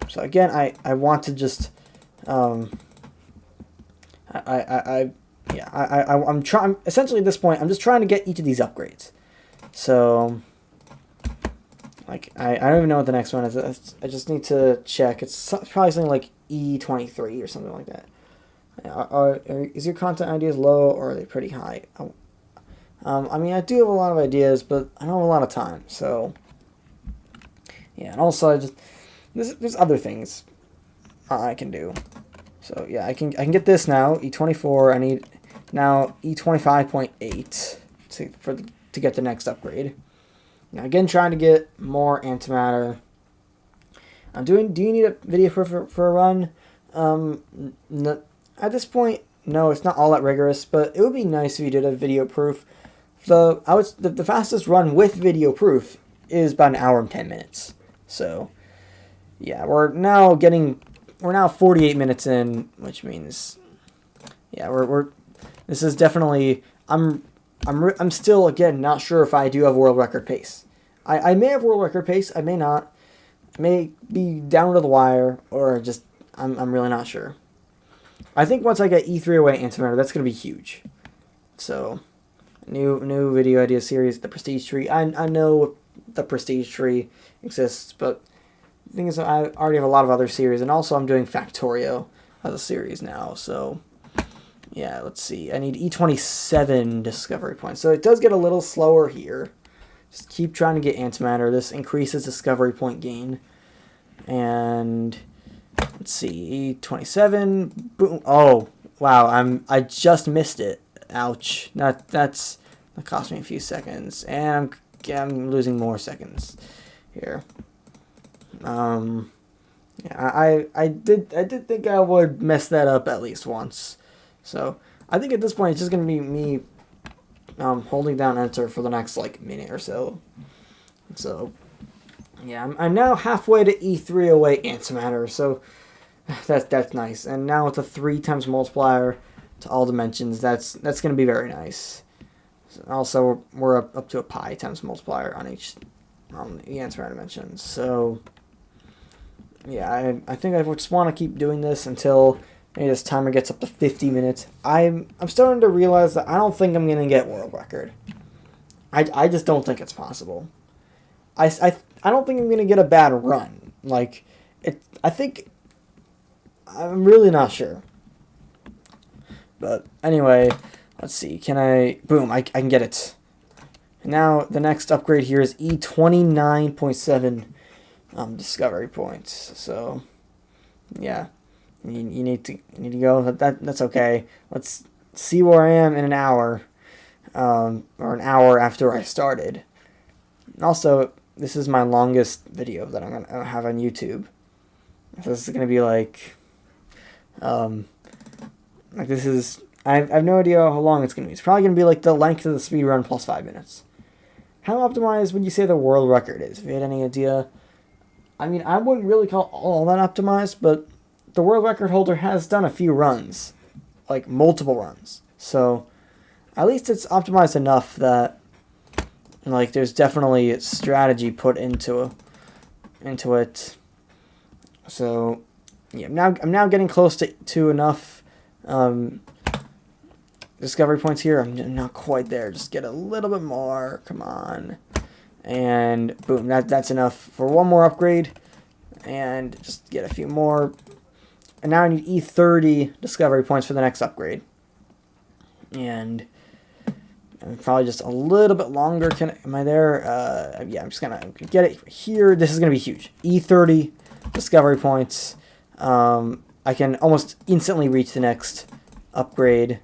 So again, I want to just, I'm trying, essentially at this point, I'm just trying to get each of these upgrades. So, like, I don't even know what the next one is. I just need to check. It's probably something like E23 or something like that. Is your content ideas low or are they pretty high? I mean, I do have a lot of ideas, but I don't have a lot of time. So, yeah, and also there's other things I can do. So yeah, I can get this now, E24. I need now E25.8 to get the next upgrade. Now again, trying to get more antimatter. Do you need a video for a run? No, at this point, no, it's not all that rigorous, but it would be nice if you did a video proof. The fastest run with video proof is about 1 hour and 10 minutes. So yeah, we're now 48 minutes in, which means, yeah, this is definitely, I'm still, again, not sure if I do have world record pace. I may have world record pace, I may not. I may be down to the wire, or just, I'm really not sure. I think once I get E308 antimatter, that's going to be huge. So, new video idea series, the Prestige Tree. I know the Prestige Tree exists, but the thing is, I already have a lot of other series, and also I'm doing Factorio as a series now, so yeah, let's see. I need E27 discovery points, so it does get a little slower here. Just keep trying to get antimatter. This increases discovery point gain, and let's see, E27, boom. Oh, wow, I just missed it. Ouch. That cost me a few seconds, and I'm losing more seconds here. Yeah, I did think I would mess that up at least once. So I think at this point it's just gonna be me holding down enter for the next like minute or so. So yeah, I'm now halfway to E308 antimatter, so that's nice. And now with a 3 times multiplier to all dimensions, that's gonna be very nice. Also, we're up to a pi times multiplier on the antimatter dimensions. So yeah, I think I just want to keep doing this until maybe this timer gets up to 50 minutes. I'm starting to realize that I don't think I'm going to get world record. I just don't think it's possible. I don't think I'm going to get a bad run. Like, I think, I'm really not sure. But anyway, let's see. Can I, boom, I can get it. Now, the next upgrade here is E29.7 discovery points. So, yeah, you need to go. That's okay. Let's see where I am in an hour, or an hour after I started. Also, this is my longest video that I'm gonna have on YouTube. So this is gonna be like this is. I have no idea how long it's gonna be. It's probably gonna be like the length of the speedrun plus 5 minutes. How optimized would you say the world record is? If you had any idea. I mean, I wouldn't really call all that optimized, but the world record holder has done a few runs, like multiple runs. So at least it's optimized enough that like there's definitely strategy put into it. So yeah, I'm now getting close to enough discovery points here. I'm not quite there. Just get a little bit more. Come on. And boom, that's enough for one more upgrade. And just get a few more. And now I need E30 discovery points for the next upgrade. And probably just a little bit longer. Am I there? Yeah, I'm just going to get it here. This is going to be huge. E30 discovery points. I can almost instantly reach the next upgrade.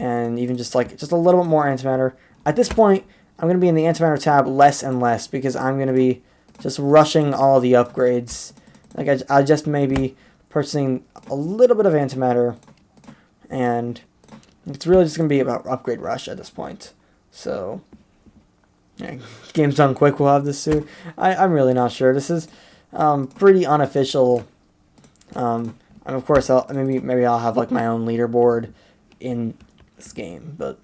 and even just a little bit more antimatter. At this point, I'm going to be in the antimatter tab less and less because I'm going to be just rushing all the upgrades. Like I just may be purchasing a little bit of antimatter, and it's really just going to be about upgrade rush at this point. So, yeah, game's done quick. We'll have this soon. I'm really not sure. This is pretty unofficial. And of course, maybe I'll have like my own leaderboard in this game, but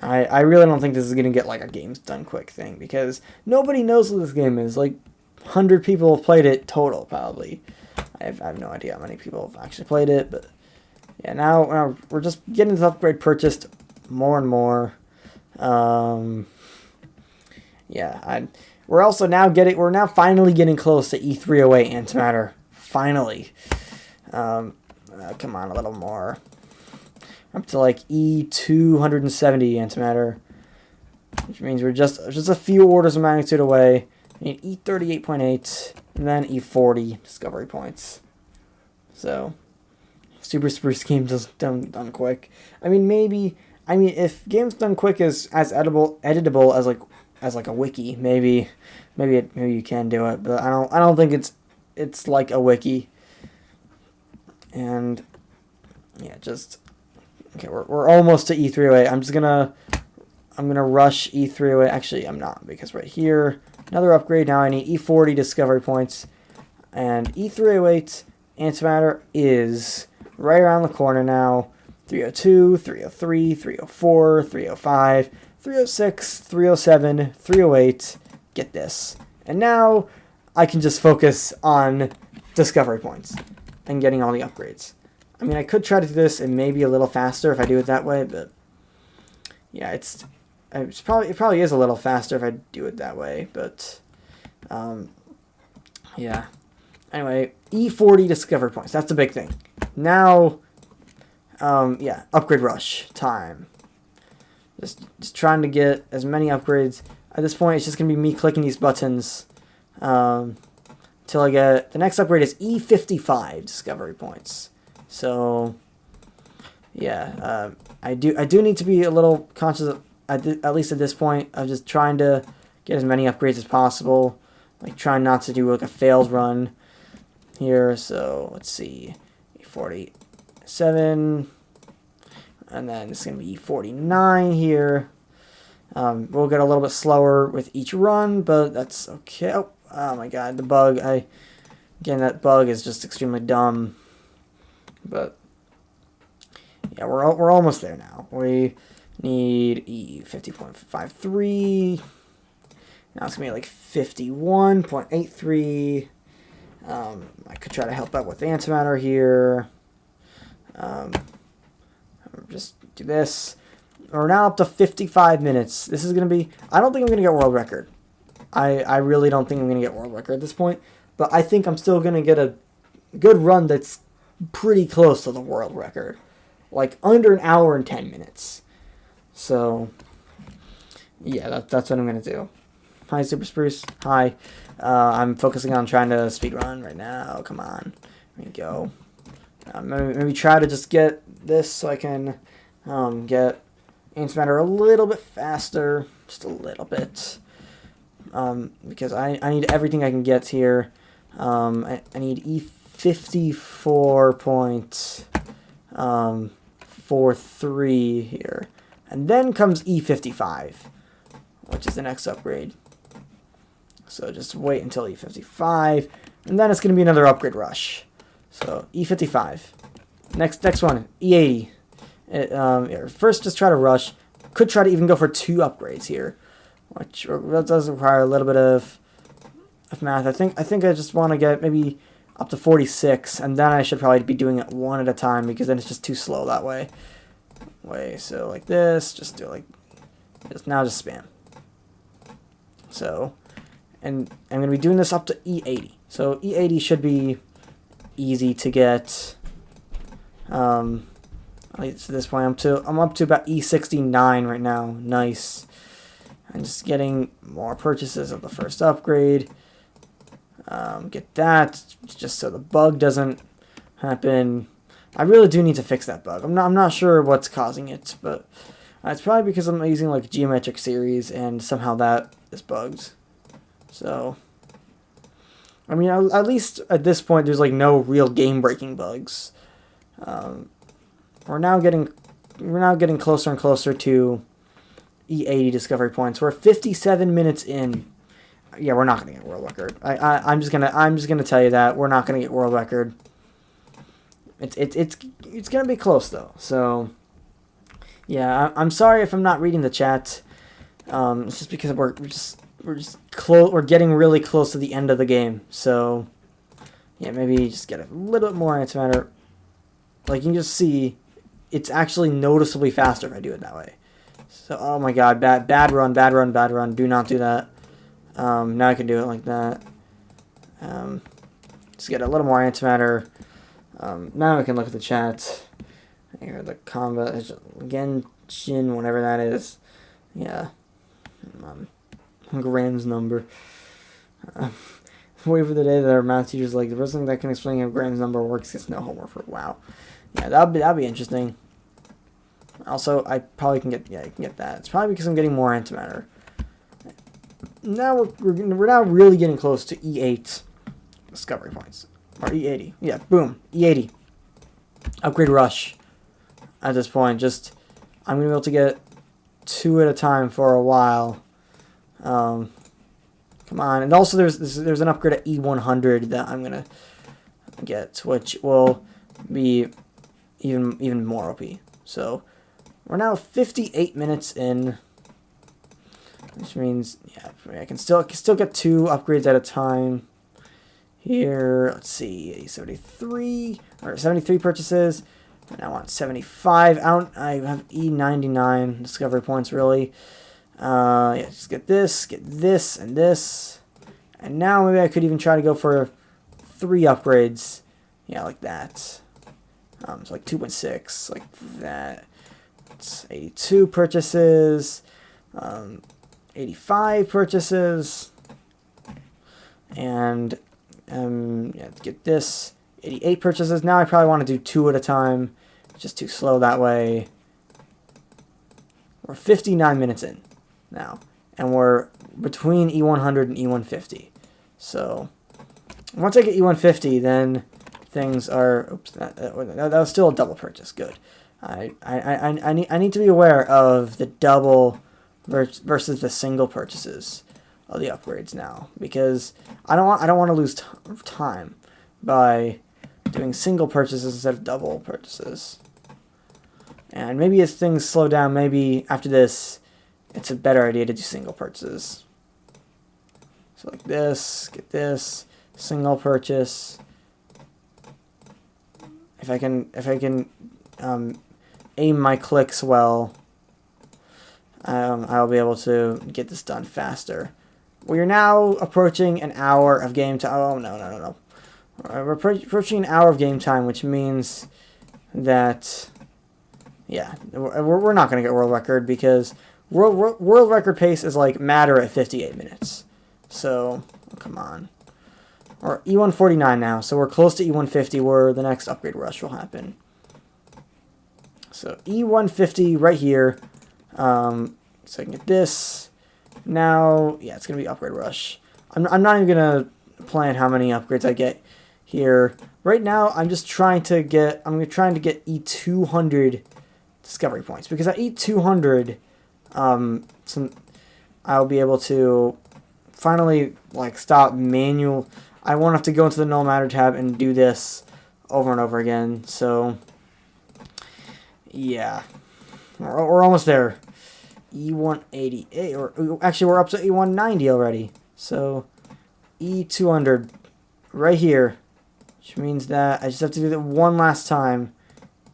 I really don't think this is gonna get like a game's done quick thing because nobody knows what this game is. Like 100 people have played it total, probably. I have no idea how many people have actually played it, but yeah, now we're just getting this upgrade purchased more and more. Yeah, we're now finally getting close to E308 antimatter. Finally. Come on, a little more. Up to like E270 antimatter, which means we're just a few orders of magnitude away. We need E38.8 and then E40 discovery points. So, Super Spruce Games is done quick. I mean, if Games Done Quick is as editable as like a wiki, maybe you can do it, but I don't think it's like a wiki. And yeah, okay, we're almost to E308. I'm gonna rush E308. Actually, I'm not, because right here, another upgrade. Now I need E40 discovery points, and E308 antimatter is right around the corner now. 302, 303, 304, 305, 306, 307, 308. Get this. And now I can just focus on discovery points and getting all the upgrades. I mean, I could try to do this and maybe a little faster if I do it that way, but yeah, it probably is a little faster if I do it that way, but yeah. Anyway, E40 discovery points. That's the big thing. Now, yeah, upgrade rush time. Just trying to get as many upgrades. At this point, it's just gonna be me clicking these buttons till I get the next upgrade is E55 discovery points. So yeah, I do need to be a little conscious of, at least at this point, of just trying to get as many upgrades as possible. Like trying not to do like a failed run here. So let's see, E47, and then it's gonna be E49 here. We'll get a little bit slower with each run, but that's okay. Oh my god, the bug. Again, that bug is just extremely dumb. But yeah, we're almost there now. We need E50.53. Now it's gonna be like 51.83. I could try to help out with antimatter here. Just do this. We're now up to 55 minutes. This is gonna be. I don't think I'm gonna get world record. I really don't think I'm gonna get world record at this point. But I think I'm still gonna get a good run that's pretty close to the world record, like under an hour and 10 minutes. So yeah, that's what I'm gonna do. Hi, Super Spruce. Hi. I'm focusing on trying to speedrun right now. Come on, there we go. Maybe try to just get this so I can get antimatter a little bit faster, just a little bit, because I need everything I can get here. I need E54.43 here. And then comes E55, which is the next upgrade. So just wait until E55, and then it's going to be another upgrade rush. So E55. Next one, E80. First, just try to rush. Could try to even go for 2 upgrades here, which does require a little bit of math. I think I just want to get maybe up to 46, and then I should probably be doing it one at a time, because then it's just too slow that way. So like this, just do it like this. Now just spam. So, and I'm going to be doing this up to E80. So E80 should be easy to get. At least at this point, I'm up to about E69 right now. Nice. I'm just getting more purchases of the first upgrade. Get that, just so the bug doesn't happen. I really do need to fix that bug. I'm not sure what's causing it, but it's probably because I'm using like geometric series and somehow that is bugged. So, I mean, at least at this point, there's like no real game-breaking bugs. We're now getting closer and closer to E80 discovery points. We're 57 minutes in. Yeah, we're not gonna get world record. I'm just gonna tell you that we're not gonna get world record. It's gonna be close though. So yeah, I'm sorry if I'm not reading the chat. It's just because we're getting really close to the end of the game. So yeah, maybe just get a little bit more antimatter. Like you can just see, it's actually noticeably faster if I do it that way. So oh my god, bad run. Do not do that. Now I can do it like that. Just get a little more antimatter. Now I can look at the chat. Here, the combat Genshin, whatever that is. Yeah. Graham's number. Wait for the day that our math teacher's like, the first thing that can explain how Graham's number works is no homework for WoW. Yeah, that'll be interesting. Also, I probably can get, yeah, you can get that. It's probably because I'm getting more antimatter. Now we're now really getting close to E8 discovery points. Or E80. Yeah, boom. E80. Upgrade rush. At this point, just I'm gonna be able to get 2 at a time for a while. Come on, and also there's an upgrade at E100 that I'm gonna get, which will be even more OP. So we're now 58 minutes in, which means yeah, I can still get 2 upgrades at a time. Here, let's see, 73 purchases. And I want 75 out. I have E99 discovery points, really. Yeah, just get this, and this. And now maybe I could even try to go for 3 upgrades. Yeah, like that. So like 2.6, like that. It's 82 purchases. 85 purchases. And, yeah, get this. 88 purchases. Now I probably want to do 2 at a time. Just too slow that way. We're 59 minutes in now. And we're between E100 and E150. So once I get E150, then things are... Oops, that was still a double purchase. Good. I need to be aware of the double versus the single purchases of the upgrades now. Because I don't want to lose time by doing single purchases instead of double purchases. And maybe as things slow down, maybe after this, it's a better idea to do single purchases. So like this, get this, single purchase. If I can aim my clicks well, I'll be able to get this done faster. We are now approaching an hour of game time. Oh no. We're approaching an hour of game time, which means that, yeah, we're not going to get world record because world record pace is like matter at 58 minutes. So, come on. We're E149 now, so we're close to E150 where the next upgrade rush will happen. So, E150 right here. So I can get this. Now, yeah, it's going to be upgrade rush. I'm not even going to plan how many upgrades I get here. Right now, I'm trying to get E200 discovery points, because at E200, I'll be able to finally like stop manual. I won't have to go into the null matter tab and do this over and over again. So yeah, we're almost there. E188, or actually we're up to E190 already. So E200 right here. Which means that I just have to do that one last time.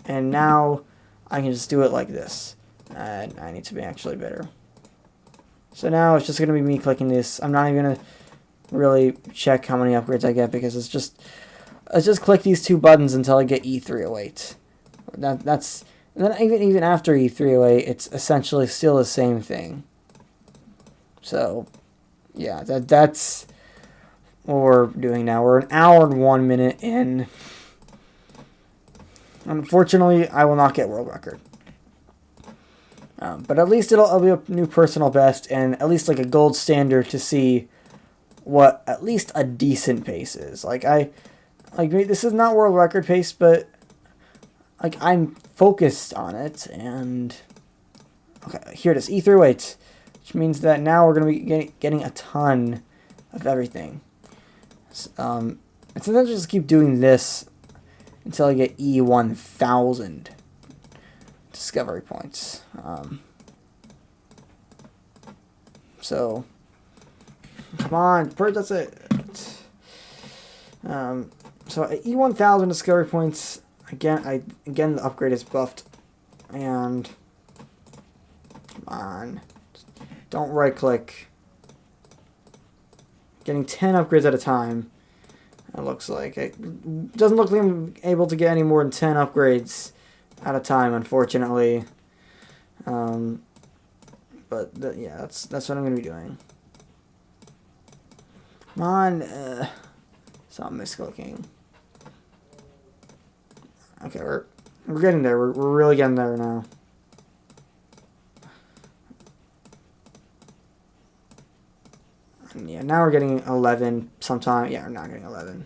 And now I can just do it like this. And I need to be actually better. So now it's just going to be me clicking this. I'm not even going to really check how many upgrades I get, because it's just click these 2 buttons until I get E308. And then even after E308, it's essentially still the same thing. So yeah, that's what we're doing now. We're an hour and 1 minute in. Unfortunately, I will not get world record. But at least it'll be a new personal best and at least like a gold standard to see what at least a decent pace is. Like this is not world record pace, but like I'm focused on it. And okay, here it is, E308, which means that now we're gonna be getting a ton of everything. And sometimes I just keep doing this until I get E1000 discovery points. So come on, that's it. So at E1000 discovery points, again the upgrade is buffed, and come on, don't right click. Getting 10 upgrades at a time. It looks like it doesn't look like I'm able to get any more than 10 upgrades at a time, unfortunately. But yeah, that's what I'm gonna be doing. Come on, stop misclicking. Okay, we're getting there. We're really getting there now. And yeah, now we're getting 11 sometime. Yeah, we're not getting 11.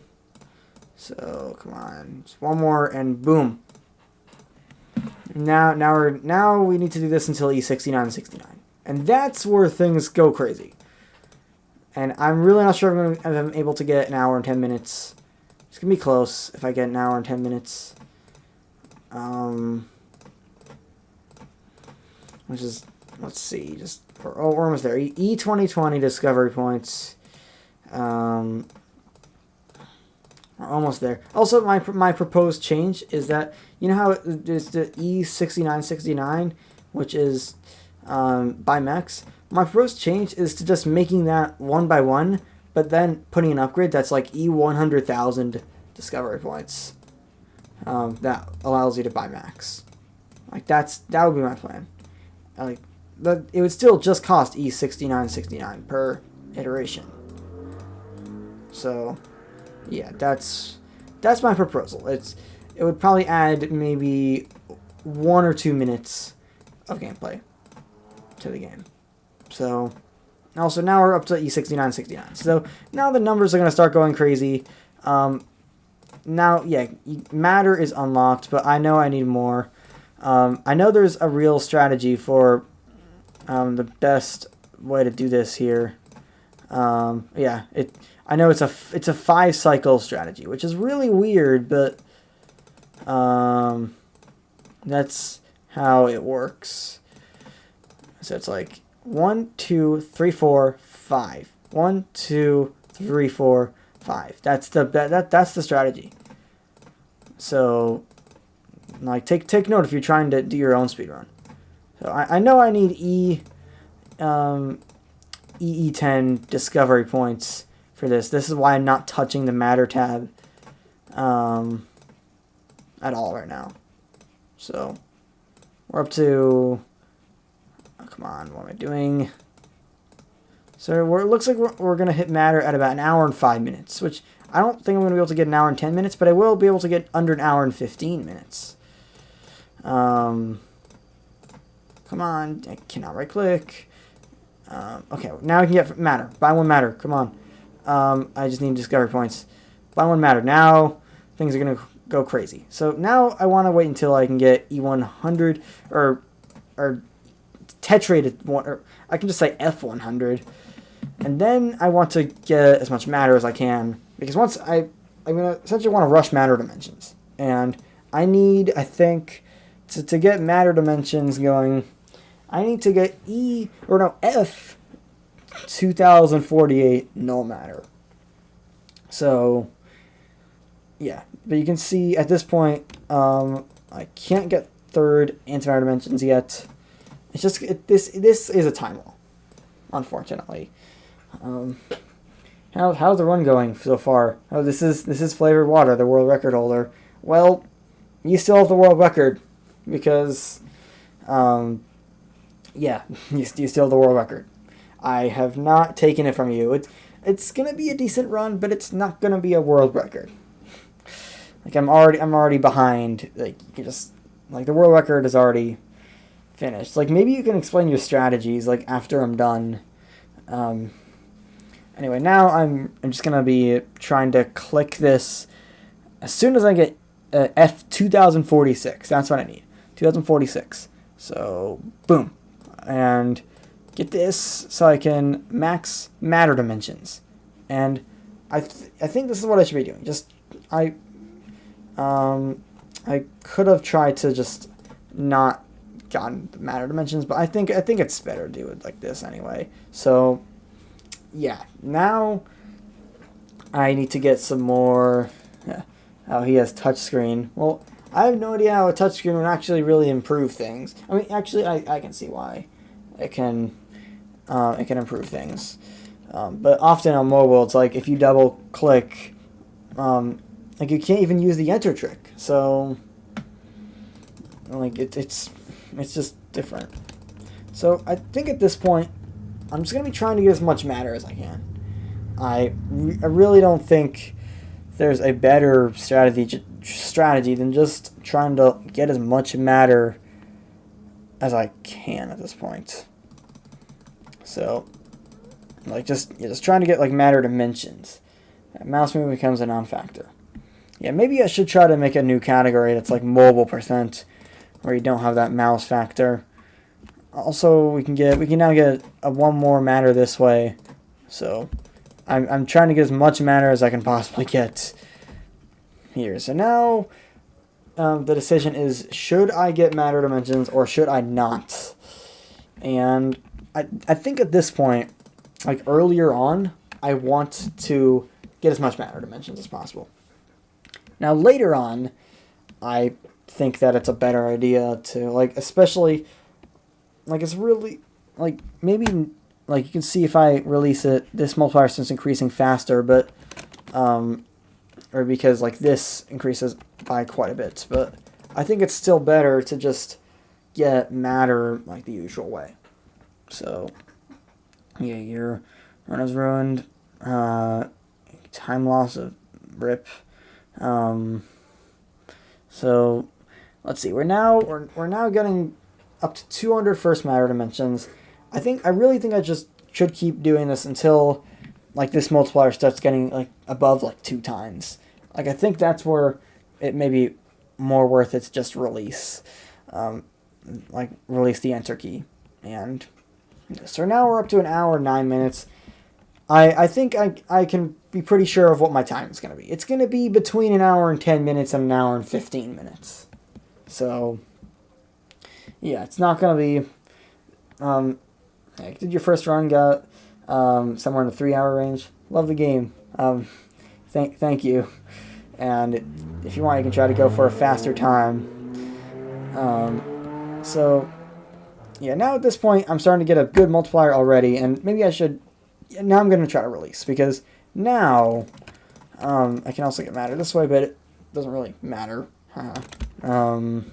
So come on, just one more and boom. Now we need to do this until E69 69, and that's where things go crazy. And I'm really not sure if I'm able to get an hour and 10 minutes. It's gonna be close if I get an hour and 10 minutes. Which is, let's see, we're almost there. E2020 discovery points. We're almost there. Also, my proposed change is that, you know how it's the E69 69, which is by mechs. My proposed change is to just making that one by one, but then putting an upgrade that's like E100,000 discovery points. That allows you to buy max. Like that would be my plan. Like it would still just cost E69 69 per iteration. So yeah, that's my proposal. It would probably add maybe 1 or 2 minutes of gameplay to the game. So also now we're up to E69 69. So now the numbers are gonna start going crazy. Now yeah, matter is unlocked, but I know I need more. I know there's a real strategy for the best way to do this here. Yeah, I know it's a 5-cycle strategy, which is really weird, but that's how it works. So it's like 1, 2, 3, 4, 5. 1, 2, 3, 4, 5. That's the strategy. So like take note if you're trying to do your own speedrun. So I know I need EE10 discovery points for this. This is why I'm not touching the matter tab at all right now. So we're up to, oh, come on, what am I doing? So it looks like we're going to hit matter at about 1 hour and 5 minutes, which I don't think I'm going to be able to get 1 hour and 10 minutes, but I will be able to get under 1 hour and 15 minutes. Come on, I cannot right click. Okay, now I can get matter. Buy 1 matter, come on. I just need discovery points. Buy 1 matter. Now things are going to go crazy. So now I want to wait until I can get E100 or tetrated one, or I can just say F100. And then I want to get as much matter as I can, because once I'm going to essentially want to rush matter dimensions. And I need, I think, to get matter dimensions going, I need to get F 2048 null matter. So, yeah. But you can see at this point, I can't get 3rd antimatter dimensions yet. It's just, this is a time wall, unfortunately. How's the run going so far? Oh, this is Flavored Water, the world record holder. Well, you still have the world record, because, yeah, you still have the world record. I have not taken it from you. It's gonna be a decent run, but it's not gonna be a world record. Like I'm already behind. Like you can just like the world record is already finished. Like maybe you can explain your strategies like after I'm done. Anyway, now I'm just gonna be trying to click this as soon as I get F 2046. That's what I need. 2046. So boom, and get this so I can max matter dimensions. And I think this is what I should be doing. Just I could have tried to just not gotten the matter dimensions, but I think it's better to do it like this anyway. So yeah, now I need to get some more. Oh, he has touchscreen. Well, I have no idea how a touchscreen would actually really improve things. I mean, actually, I can see why it can improve things. But often on mobile, it's like if you double click, like you can't even use the enter trick. So like it's just different. So I think at this point, I'm just gonna be trying to get as much matter as I can. I really don't think there's a better strategy than just trying to get as much matter as I can at this point. So, like just trying to get like matter dimensions. Mouse movement becomes a non-factor. Yeah, maybe I should try to make a new category that's like mobile %, where you don't have that mouse factor. Also, we can now get one more matter this way. So, I'm trying to get as much matter as I can possibly get here. So now, the decision is, should I get matter dimensions or should I not? And I think at this point, like earlier on, I want to get as much matter dimensions as possible. Now later on, I think that it's a better idea to, like, especially, like, it's really, like, maybe, like, you can see if I release it, this multiplier starts increasing faster, but, or because, like, this increases by quite a bit, but I think it's still better to just get matter, like, the usual way. So, yeah, your run is ruined, time loss of rip. So let's see. We're now getting up to 200 first matter dimensions. I really think I just should keep doing this until like this multiplier starts getting like above like 2 times. Like I think that's where it may be more worth it to just release, like release the enter key. And so now we're up to 1 hour 9 minutes. I think I can be pretty sure of what my time is going to be. It's going to be between 1 hour and 10 minutes and 1 hour and 15 minutes. So, yeah, it's not going to be... did your first run got somewhere in the 3 hour range? Love the game. Thank you. And if you want, you can try to go for a faster time. So, yeah, now at this point, I'm starting to get a good multiplier already, and maybe I should... Now I'm going to try to release, because now I can also get matter this way, but it doesn't really matter. And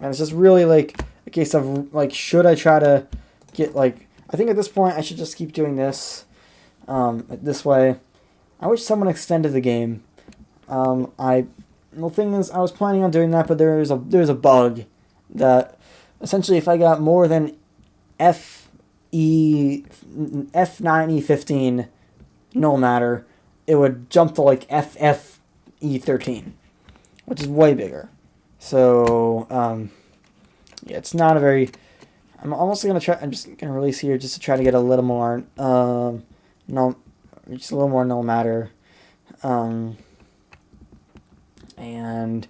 it's just really like a case of like, should I try to get like, I think at this point I should just keep doing this this way. I wish someone extended the game. The thing is, I was planning on doing that, but there's a bug that essentially if I got more than F9E15 null matter, it would jump to like FFE13, which is way bigger. So yeah, it's not a very... I'm almost gonna try. I'm just gonna release here just to try to get a little more null, just a little more null matter, and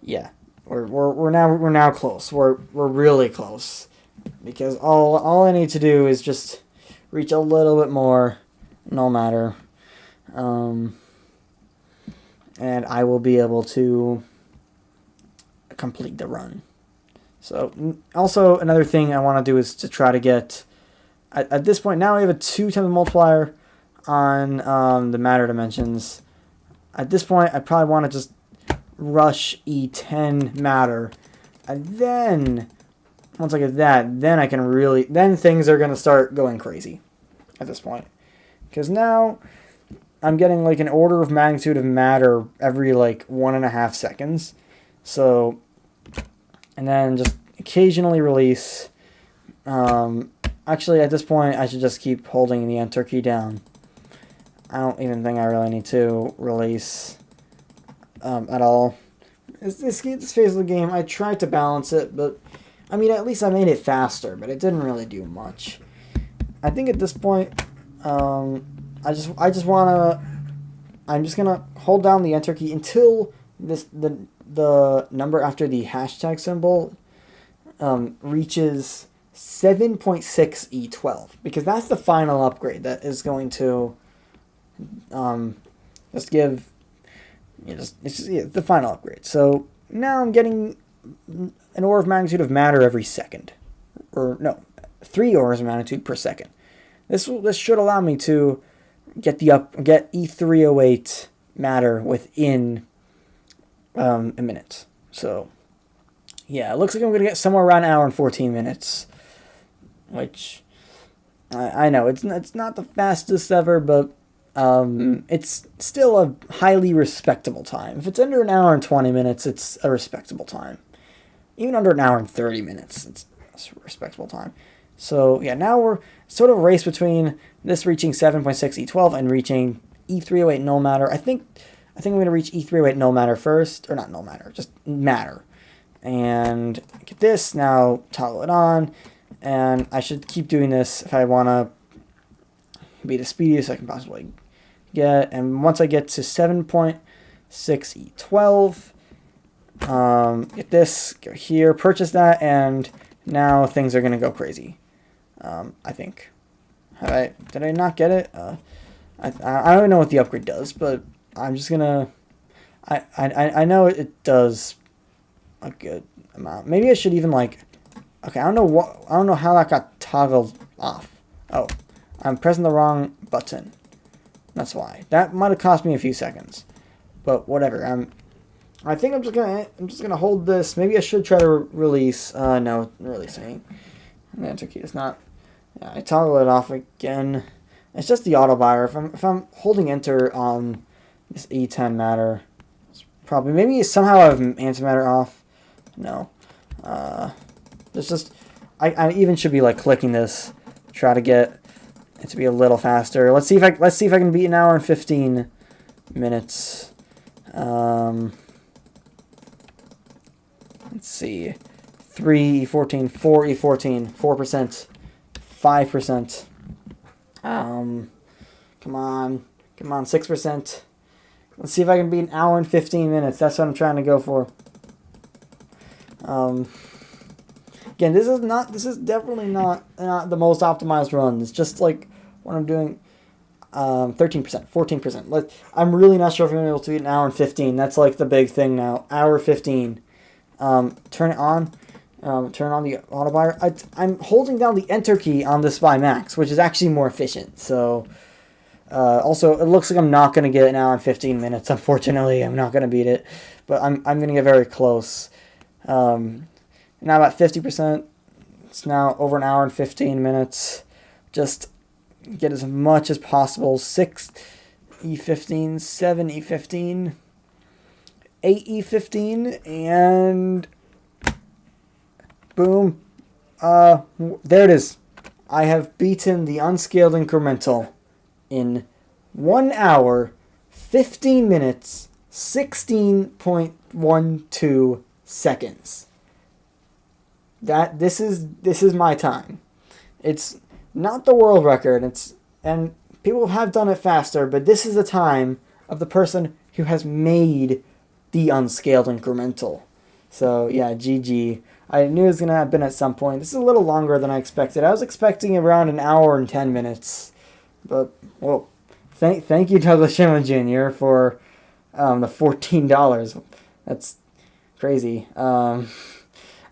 yeah, we're now close. We're really close. Because all I need to do is just reach a little bit more null matter, and I will be able to complete the run. So also another thing I want to do is to try to get, at this point now we have a 2 times multiplier on the matter dimensions. At this point I probably want to just rush E10 matter, and then once I get that, then I can really... Then things are going to start going crazy at this point. Because now, I'm getting like an order of magnitude of matter every like 1.5 seconds. So, and then just occasionally release. Actually, at this point, I should just keep holding the enter key down. I don't even think I really need to release at all. This phase of the game, I tried to balance it, but I mean, at least I made it faster, but it didn't really do much. I think at this point, I'm just gonna hold down the enter key until the number after the hashtag symbol reaches 7.6 E12, because that's the final upgrade that is going to just give it's the final upgrade. So now I'm getting an order of magnitude of matter every second, or no, 3 orders of magnitude per second. This should allow me to get E308 matter within a minute. So yeah, it looks like I'm gonna get somewhere around an hour and 14 minutes, which I know it's not the fastest ever, but it's still a highly respectable time. If it's under an hour and 20 minutes, it's a respectable time. Even under an hour and 30 minutes, it's a respectable time. So yeah, now we're sort of a race between this reaching 7.6 E12 and reaching E308 null matter. I think I'm going to reach E308 null matter first, or not null matter, just matter. And get this, now toggle it on, and I should keep doing this if I want to be the speediest I can possibly get. And once I get to 7.6 E12, get this, go here, purchase that, and now things are going to go crazy. I think. Did I not get it? I don't know what the upgrade does, but I'm just gonna. I know it does a good amount. Maybe I should even like. Okay, I don't know how that got toggled off. Oh, I'm pressing the wrong button. That's why. That might have cost me a few seconds, but whatever. I think I'm just gonna hold this. Maybe I should try to release. No, releasing. The enter key is not. Yeah, I toggle it off again. It's just the auto buyer. If I'm holding enter on this E10 matter, it's probably maybe somehow I have antimatter off. No, it's just I even should be like clicking this, try to get it to be a little faster. Let's see if I can beat an hour and 15 minutes. Let's see, 3 E14, 4 E14, 4%. 5%. Come on, 6%. Let's see if I can beat an hour and 15 minutes. That's what I'm trying to go for. Again, this is definitely not the most optimized run. It's just like what I'm doing. 13%, 14%. I'm really not sure if I'm able to beat an hour and 15. That's like the big thing now. Hour 15. Turn it on. Turn on the auto buyer. I'm holding down the enter key on the SPY Max, which is actually more efficient. So, also, it looks like I'm not going to get an hour and 15 minutes. Unfortunately, I'm not going to beat it, but I'm going to get very close. Now about 50%. It's now over an hour and 15 minutes. Just get as much as possible. 6 E15, 7 E15, 8 E15, and boom. There it is. I have beaten the unscaled incremental in 1 hour, 15 minutes, 16.12 seconds. This is my time. It's not the world record. And people have done it faster, but this is the time of the person who has made the unscaled incremental. So yeah, GG. I knew it was going to happen at some point. This is a little longer than I expected. I was expecting around an hour and 10 minutes. But, well, thank you, Douglas Shimon Jr., for the $14. That's crazy. I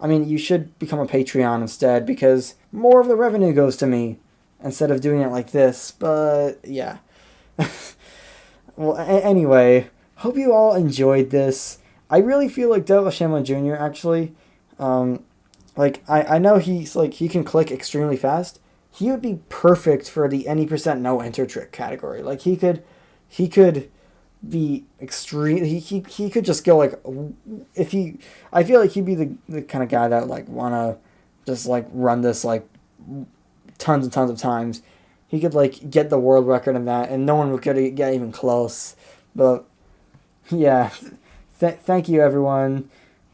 mean, you should become a Patreon instead, because more of the revenue goes to me instead of doing it like this. But, yeah. Well, anyway, hope you all enjoyed this. I really feel like Douglas Shimon Jr., actually. I know he can click extremely fast. He would be perfect for the any percent no enter trick category. Like he could he could be extreme. He could just go like, if he, I feel like he'd be the kind of guy that like wanna just like run this like tons and tons of times. He could like get the world record in that, and no one would get even close. But yeah, thank you everyone.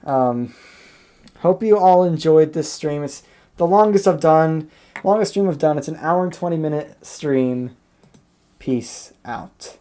Hope you all enjoyed this stream. It's the longest stream I've done. It's an hour and 20-minute stream. Peace out.